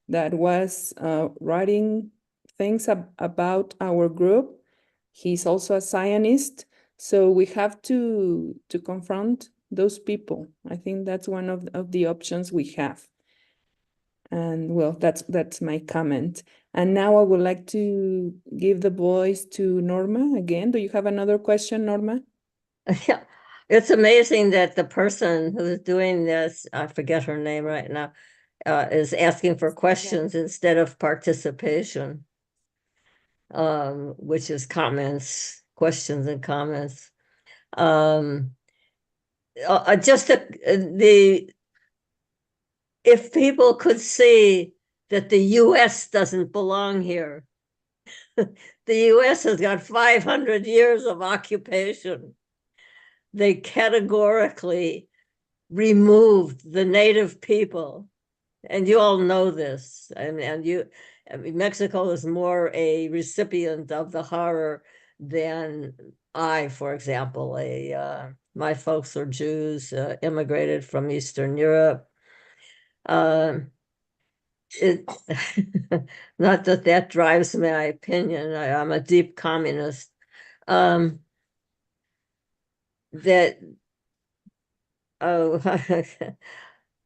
was writing things about our group. He's also a Zionist, so we have to confront those people. I think that's one of the options we have. And well, that's my comment. And now I would like to give the voice to Norma again. Do you have another question, Norma? Yeah, it's amazing that the person who's doing this, I forget her name right now, is asking for questions instead of participation, which is comments, questions and comments. Just if people could see that the US doesn't belong here. The US has got 500 years of occupation. They categorically removed the native people. And you all know this. I mean, Mexico is more a recipient of the horror than I, for example. My folks are Jews, immigrated from Eastern Europe. Not that drives my opinion. I'm a deep communist. That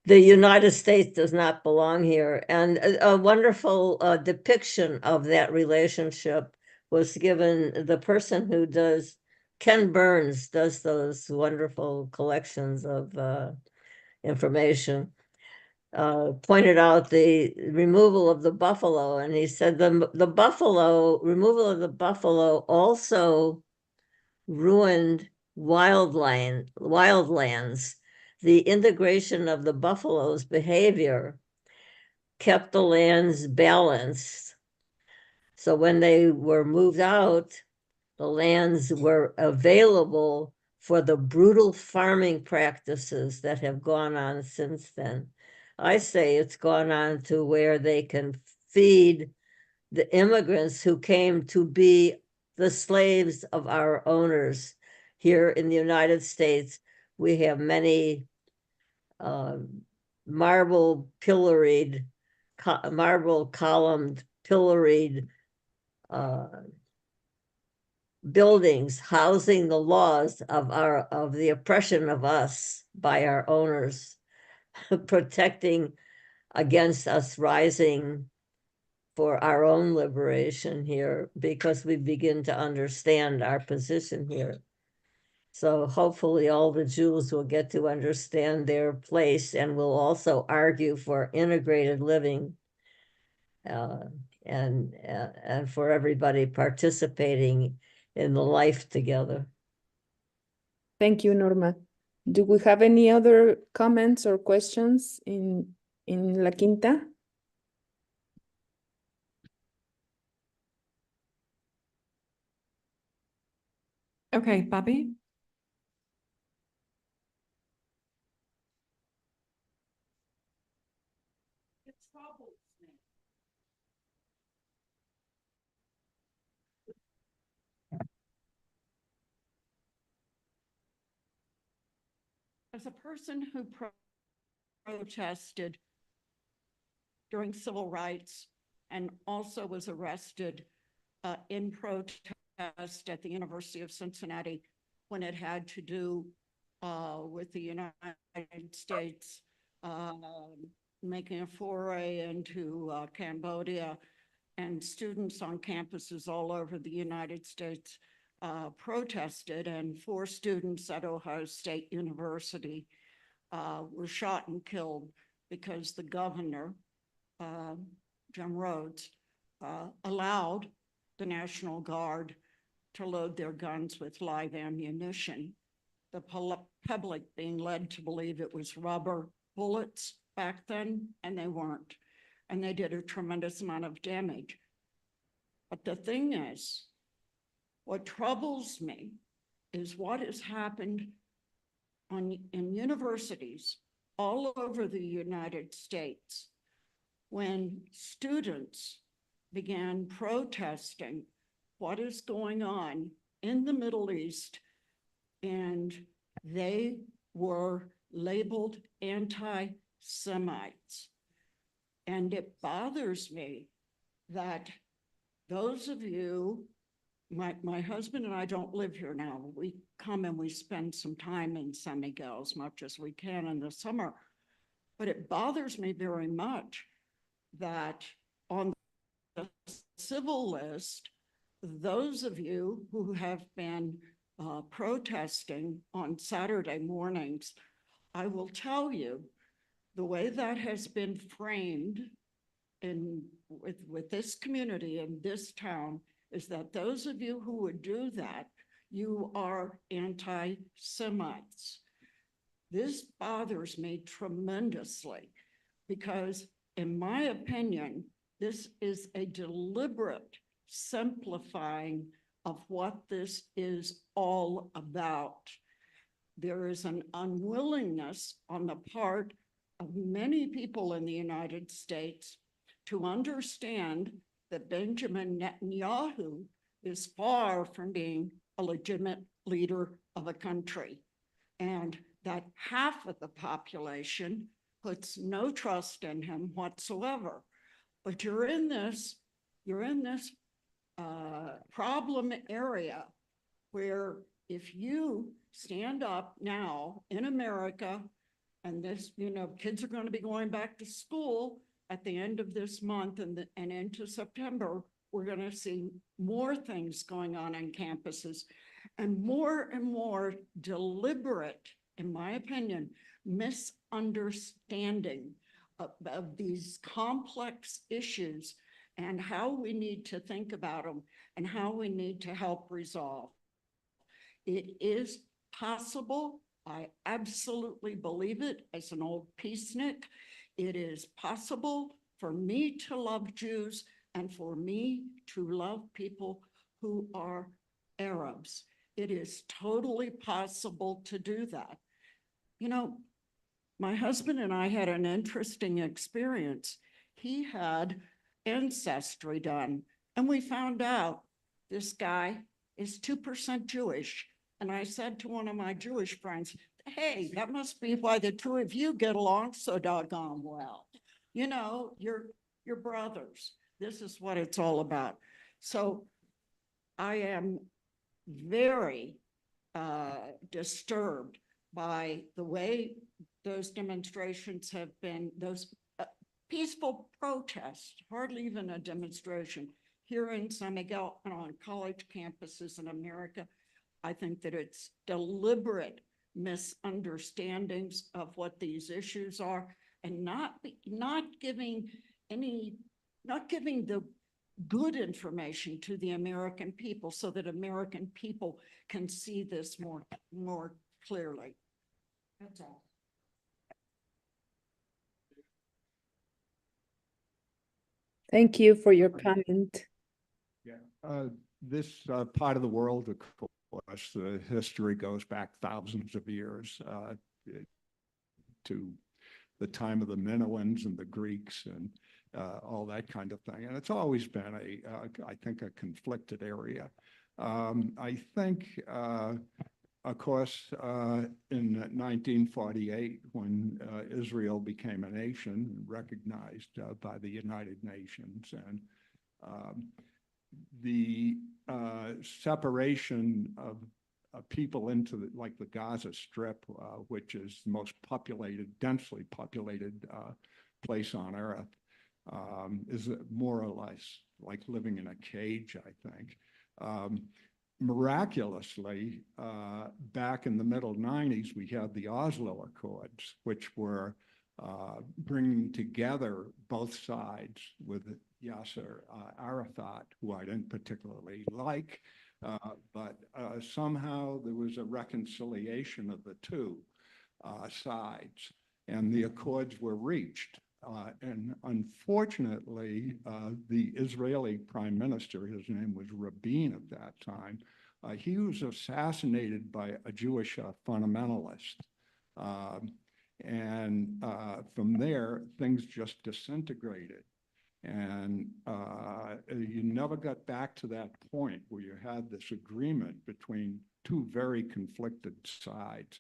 the United States does not belong here. And a wonderful depiction of that relationship was given the person who does, Ken Burns does those wonderful collections of information, pointed out the removal of the buffalo. And he said the removal of the buffalo also ruined wildlands. The integration of the buffalo's behavior kept the lands balanced. So when they were moved out, the lands were available for the brutal farming practices that have gone on since then. I say it's gone on to where they can feed the immigrants who came to be the slaves of our owners. Here in the United States, we have many marble columned pilloried buildings housing the laws of the oppression of us by our owners, protecting against us rising for our own liberation here, because we begin to understand our position here. So hopefully all the Jews will get to understand their place and will also argue for integrated living and for everybody participating in the life together. Thank you, Norma. Do we have any other comments or questions in La Quinta? Okay, Bobby? As a person who protested during civil rights and also was arrested in protest at the University of Cincinnati when it had to do with the United States making a foray into Cambodia, and students on campuses all over the United States protested, and 4 students at Ohio State University were shot and killed because the governor, Jim Rhodes, allowed the National Guard to load their guns with live ammunition. The public being led to believe it was rubber bullets back then, and they weren't. And they did a tremendous amount of damage. But the thing is, what troubles me is what has happened in universities all over the United States when students began protesting what is going on in the Middle East, and they were labeled anti-Semites. And it bothers me that those of you, my husband and I don't live here now. We come and we spend some time in San Miguel as much as we can in the summer. But it bothers me very much that on the civil list, those of you who have been protesting on Saturday mornings, I will tell you, the way that has been framed with this community in this town is that those of you who would do that, you are anti-Semites. This bothers me tremendously because, in my opinion, this is a deliberate simplifying of what this is all about. There is an unwillingness on the part of many people in the United States to understand that Benjamin Netanyahu is far from being a legitimate leader of a country, and that half of the population puts no trust in him whatsoever. But you're in this problem area where if you stand up now in America, and this, kids are going to be going back to school at the end of this month and into September, we're going to see more things going on campuses and more deliberate, in my opinion, misunderstanding of these complex issues and how we need to think about them and how we need to help resolve. It is possible. I absolutely believe it as an old peacenik. It is possible for me to love Jews and for me to love people who are Arabs. It is totally possible to do that. My husband and I had an interesting experience. He had ancestry done, and we found out this guy is 2% Jewish. And I said to one of my Jewish friends, hey, that must be why the two of you get along so doggone well. You're brothers. This is what it's all about. So I am very disturbed by the way those demonstrations have been, those peaceful protests, hardly even a demonstration, here in San Miguel and on college campuses in America. I think that it's deliberate misunderstandings of what these issues are and not giving the good information to the American people so that American people can see this more clearly. That's all. Thank you for your comment. This part of the world, of course, the history goes back thousands of years to the time of the Minoans and the Greeks and all that kind of thing. And it's always been I think, a conflicted area. I think, of course, in 1948, when Israel became a nation recognized by the United Nations, and the separation of people into like the Gaza Strip, which is the most populated, densely populated place on earth, is more or less like living in a cage, I think. Miraculously, back in the middle 90s, we had the Oslo Accords, which were bringing together both sides with Yasser Arafat, who I didn't particularly like, but somehow there was a reconciliation of the two sides, and the accords were reached. And unfortunately, the Israeli prime minister, his name was Rabin at that time, he was assassinated by a Jewish fundamentalist. And from there, things just disintegrated. And you never got back to that point where you had this agreement between two very conflicted sides.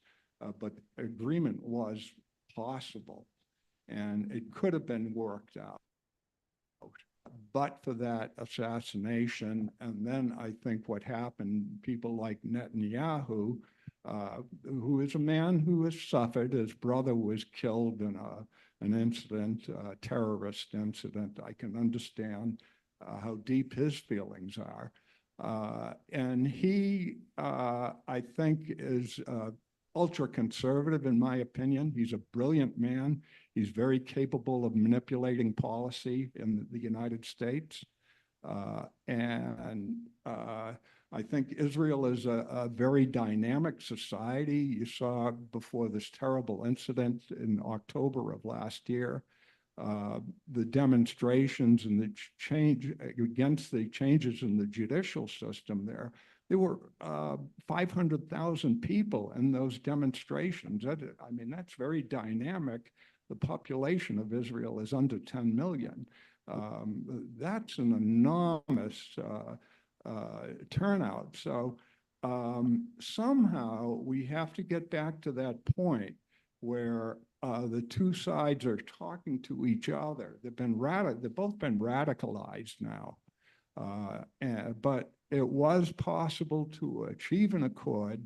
But agreement was possible, and it could have been worked out. But for that assassination, and then I think what happened, people like Netanyahu, who is a man who has suffered, his brother was killed in an incident, a terrorist incident. I can understand how deep his feelings are. And he, I think, is ultra conservative, in my opinion. He's a brilliant man. He's very capable of manipulating policy in the United States. And I think Israel is a very dynamic society. You saw before this terrible incident in October of last year, the demonstrations and the change against the changes in the judicial system there. There were 500,000 people in those demonstrations. I mean, that's very dynamic. The population of Israel is under 10 million. That's an enormous turnout. So somehow we have to get back to that point where the two sides are talking to each other. They've both been radicalized now. But it was possible to achieve an accord,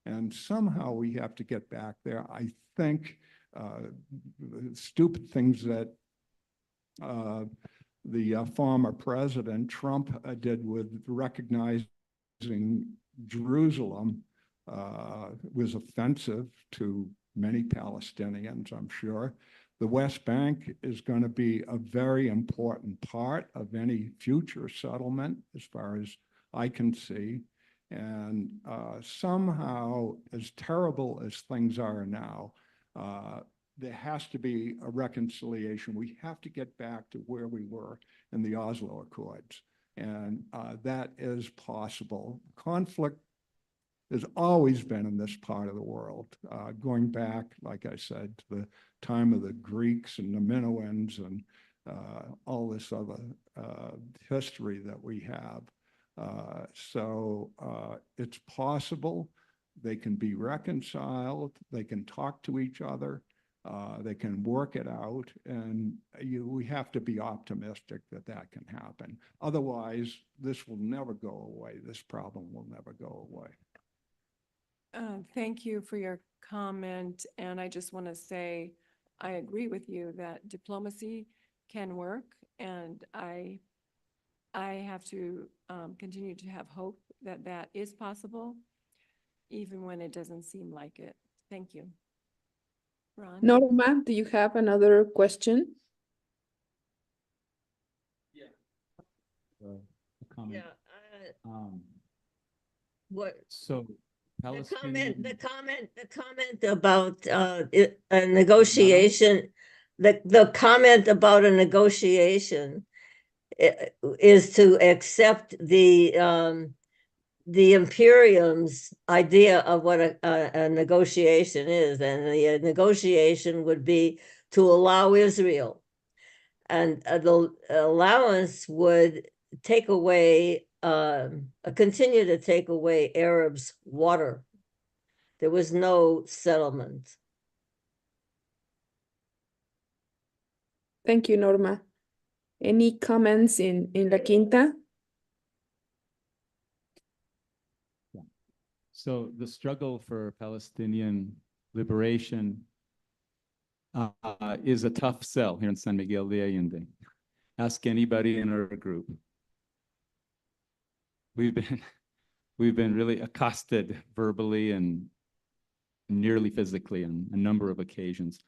and somehow we have to get back there. I think stupid things that the former president Trump did with recognizing Jerusalem was offensive to many Palestinians, I'm sure. The West Bank is going to be a very important part of any future settlement, as far as I can see. And somehow, as terrible as things are now, there has to be a reconciliation. We have to get back to where we were in the Oslo Accords. And that is possible. Conflict has always been in this part of the world, going back, like I said, to the time of the Greeks and the Minoans and all this other history that we have. So it's possible. They can be reconciled. They can talk to each other. They can work it out. And we have to be optimistic that that can happen. Otherwise, this will never go away. This problem will never go away. Thank you for your comment. And I just want to say, I agree with you that diplomacy can work. And I have to continue to have hope that that is possible, even when it doesn't seem like it. Thank you. Ron? Norma, do you have another question? A comment. Yeah. What? So Palestinian. The comment about a negotiation, the comment about a negotiation is to accept the Imperium's idea of what a negotiation is, and the negotiation would be to allow Israel, and the allowance would take away, continue to take away Arabs' water. There was no settlement. Thank you, Norma. Any comments in La Quinta? So the struggle for Palestinian liberation is a tough sell here in San Miguel de Allende. Ask anybody in our group. We've been really accosted verbally and nearly physically on a number of occasions.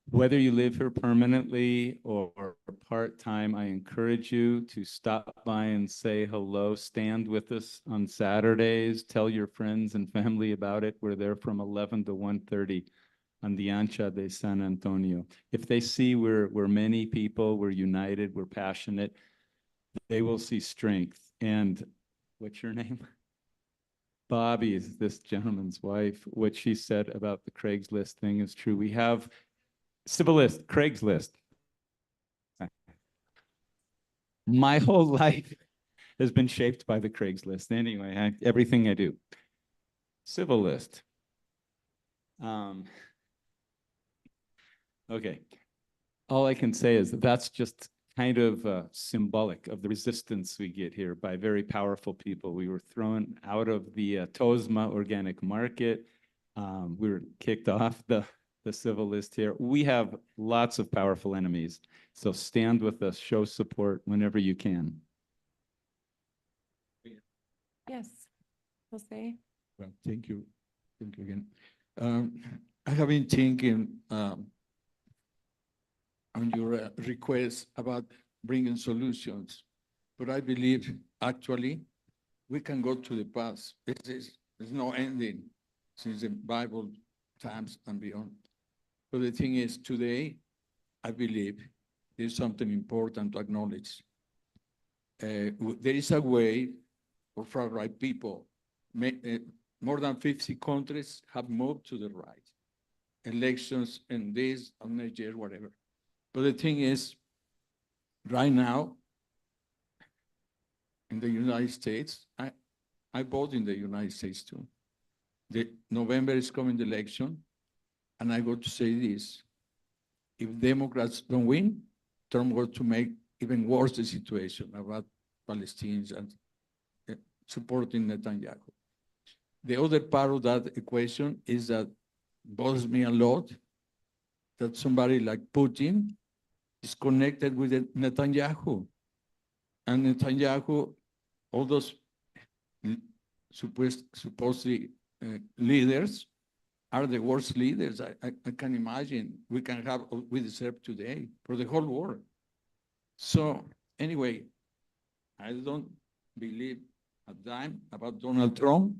Whether you live here permanently or part-time, I encourage you to stop by and say hello, stand with us on Saturdays, tell your friends and family about it. We're there from 11 to 1:30 on the Ancha de San Antonio. If they see we're many people, we're united, we're passionate, they will see strength. And what's your name? Bobby is this gentleman's wife. What she said about the Craigslist thing is true. We have Civilist, Craigslist. My whole life has been shaped by the Craigslist. Anyway, everything I do. Civilist. Okay. All I can say is that's just kind of symbolic of the resistance we get here by very powerful people. We were thrown out of the Tosma organic market. We were kicked off the civil list here. We have lots of powerful enemies. So stand with us, show support whenever you can. Yes, Jose. Well, thank you. Thank you again. I have been thinking on your request about bringing solutions, but I believe actually we can go to the past. There's no ending since the Bible times and beyond. But the thing is, today, I believe there's something important to acknowledge. There is a way for far-right people. More than 50 countries have moved to the right. Elections and this, and Nigeria, whatever. But the thing is, right now, in the United States, I vote in the United States too. The November is coming the election, and I got to say this. If Democrats don't win, Trump going to make even worse the situation about Palestinians and supporting Netanyahu. The other part of that equation is that bothers me a lot that somebody like Putin is connected with Netanyahu. And Netanyahu, all those supposedly leaders are the worst leaders I can imagine we can have, we deserve today for the whole world. So anyway, I don't believe a dime about Donald Trump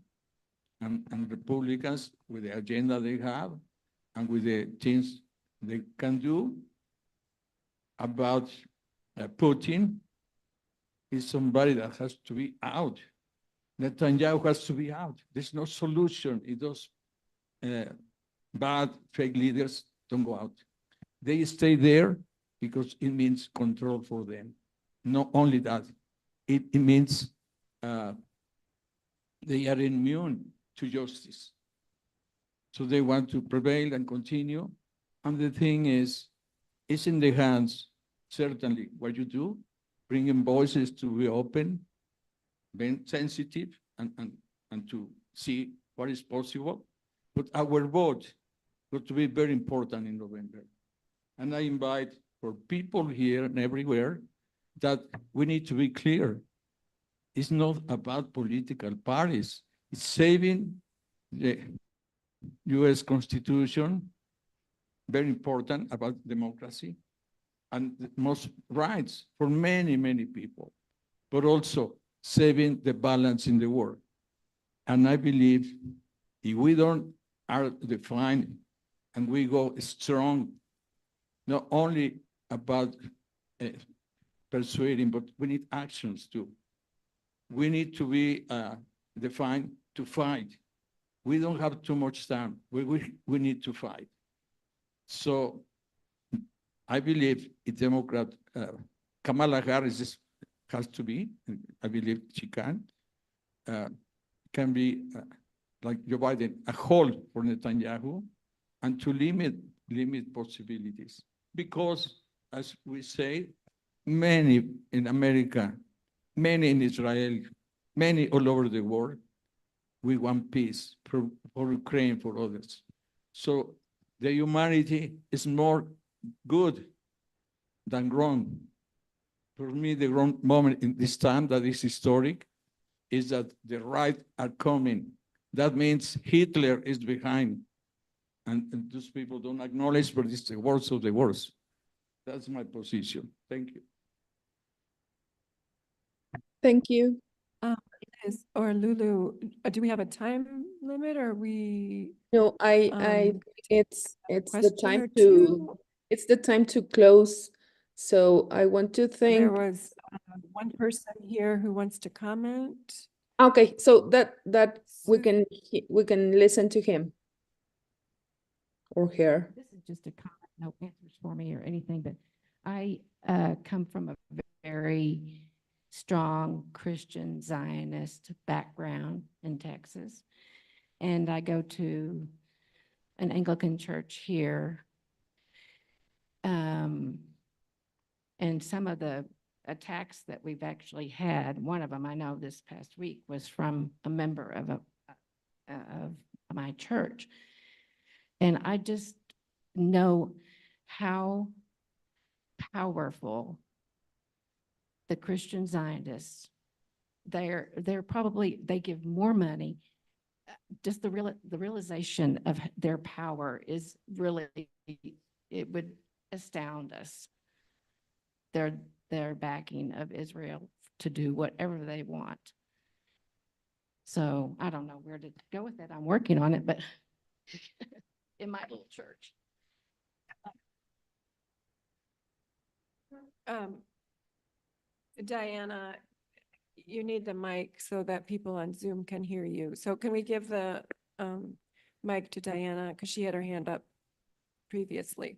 and Republicans with the agenda they have and with the things they can do. About Putin is somebody that has to be out. Netanyahu has to be out. There's no solution if those bad fake leaders don't go out. They stay there because it means control for them. Not only that, it means they are immune to justice. So they want to prevail and continue. And the thing is, it's in the hands, certainly, what you do, bringing voices to be open, being sensitive, and to see what is possible. But our vote got to be very important in November. And I invite for people here and everywhere that we need to be clear. It's not about political parties. It's saving the US Constitution, very important about democracy and the most rights for many, many people, but also saving the balance in the world. And I believe if we don't are defined and we go strong, not only about persuading, but we need actions too. We need to be defined to fight. We don't have too much time. We need to fight. So I believe a Democrat, Kamala Harris has to be, I believe she can be like Joe Biden, a hold for Netanyahu and to limit possibilities. Because as we say, many in America, many in Israel, many all over the world, we want peace for Ukraine, for others. So the humanity is more good than wrong. For me, the wrong moment in this time that is historic is that the right are coming. That means Hitler is behind. And those people don't acknowledge, but it's the worst of the worst. That's my position. Thank you. Thank you. Or Lulu, do we have a time limit or we? No, I Um, it's the question time or to two? it's the time to close. So I want to There thank. was one person here who wants to comment. Okay, so that we Su- we can listen to him or her. This is just a comment, no answers for me or anything, but I come from a very strong Christian Zionist background in Texas. And I go to an Anglican church here. And some of the attacks that we've actually had, one of them I know this past week was from a member of my church. And I just know how powerful the Christian Zionists, they're probably, they give more money. Just the realization of their power is really, it would astound us. Their backing of Israel to do whatever they want. So I don't know where to go with that. I'm working on it, but in my little church. Diana, you need the mic so that people on Zoom can hear you. So can we give the mic to Diana because she had her hand up previously.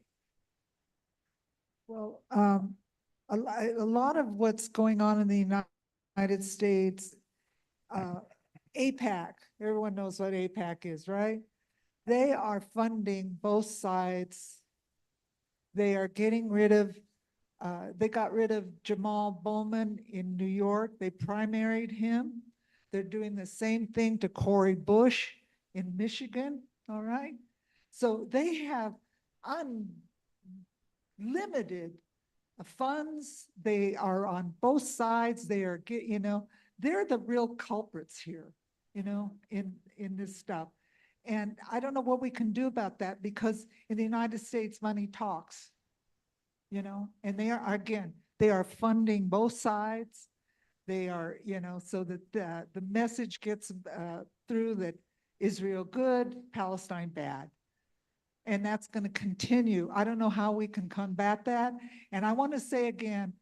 Well, a lot of what's going on in the United States, APAC, everyone knows what APAC is, right? They are funding both sides. They are getting rid of, they got rid of Jamal Bowman in New York. They primaried him. They're doing the same thing to Cori Bush in Michigan, all right? So they have unlimited funds. They are on both sides. They are, they're the real culprits here, in this stuff. And I don't know what we can do about that because in the United States, money talks, and they are, again, they are funding both sides. They are, so that the message gets through that Israel good, Palestine bad. And that's going to continue. I don't know how we can combat that. And I want to say again,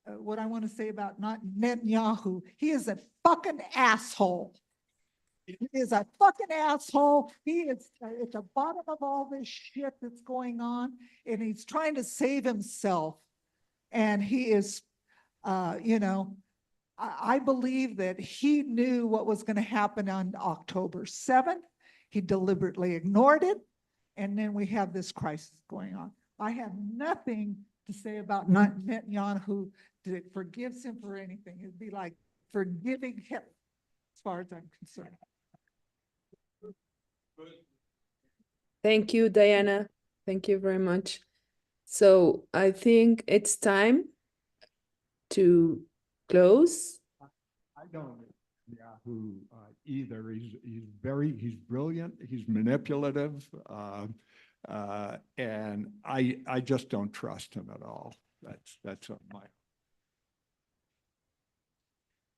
what I want to say about not Netanyahu, he is a fucking asshole. He is a fucking asshole. He is at the bottom of all this shit that's going on, and he's trying to save himself. And he is, I believe that he knew what was going to happen on October 7th. He deliberately ignored it. And then we have this crisis going on. I have nothing to say about Netanyahu that forgives him for anything. It'd be like forgiving him, as far as I'm concerned. Thank you, Diana. Thank you very much. So I think it's time to close. I don't Yahoo either. He's brilliant. He's manipulative, and I just don't trust him at all. That's my.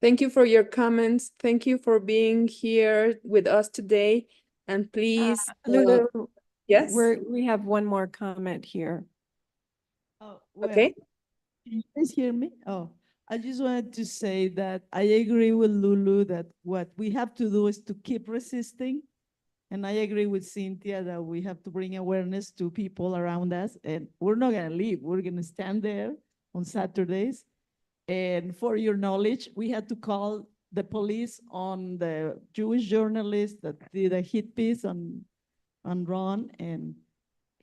Thank you for your comments. Thank you for being here with us today. And please, Lulu, yes. we have one more comment here. Oh, well, Okay. can you guys hear me? Oh, I just wanted to say that I agree with Lulu that what we have to do is to keep resisting. And I agree with Cynthia that we have to bring awareness to people around us. And we're not going to leave. We're going to stand there on Saturdays. And for your knowledge, we had to call the police on the Jewish journalist that did a hit piece on Ron. And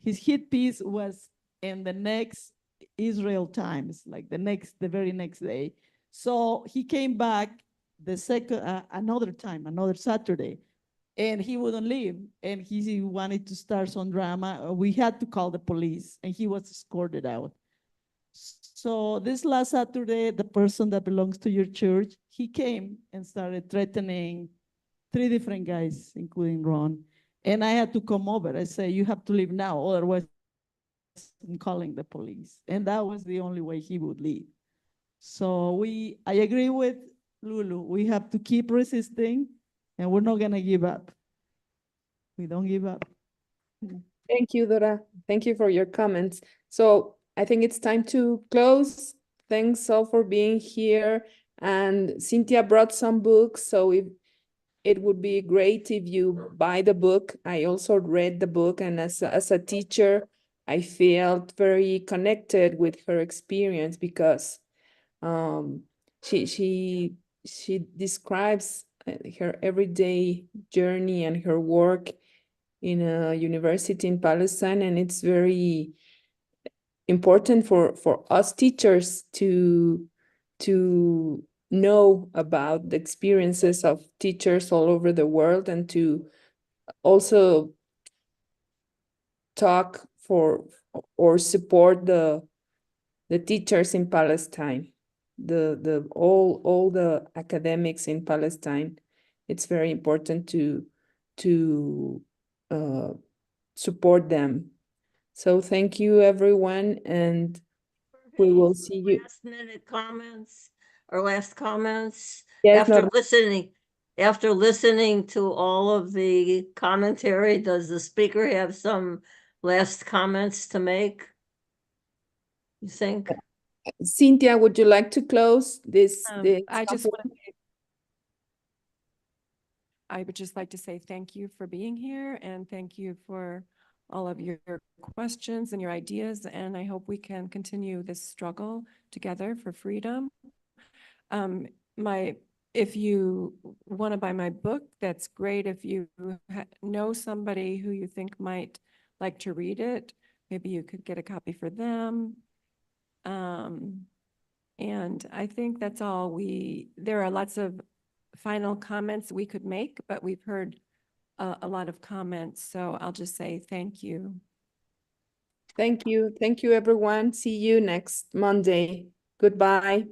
his hit piece was in the next Israel Times, like the very next day. So he came back the second, another Saturday. and he wouldn't leave. And he wanted to start some drama. We had to call the police, and he was escorted out. So this last Saturday, the person that belongs to your church, he came and started threatening 3 different guys, including Ron. And I had to come over. I said, you have to leave now, otherwise I'm calling the police. And that was the only way he would leave. So I agree with Lulu. We have to keep resisting, and we're not gonna give up. We don't give up. Thank you, Dora. Thank you for your comments. So I think it's time to close. Thanks all for being here. And Cynthia brought some books, so it would be great if you buy the book. I also read the book, and as a teacher, I felt very connected with her experience because she describes her everyday journey and her work in a university in Palestine, and it's very important for us teachers to know about the experiences of teachers all over the world, and to also talk for or support the teachers in Palestine, all the academics in Palestine. It's very important to support them. So thank you, everyone, and we will see you. Last minute comments or last comments Yes, after listening to all of the commentary, does the speaker have some last comments to make? You think? Cynthia, would you like to close this? I would just like to say thank you for being here, and thank you for all of your questions and your ideas. And I hope we can continue this struggle together for freedom. If you want to buy my book, that's great. If you know somebody who you think might like to read it, maybe you could get a copy for them. And I think that's all. There are lots of final comments we could make, but we've heard a lot of comments, so I'll just say thank you. Thank you. Thank you, everyone. See you next Monday. Goodbye.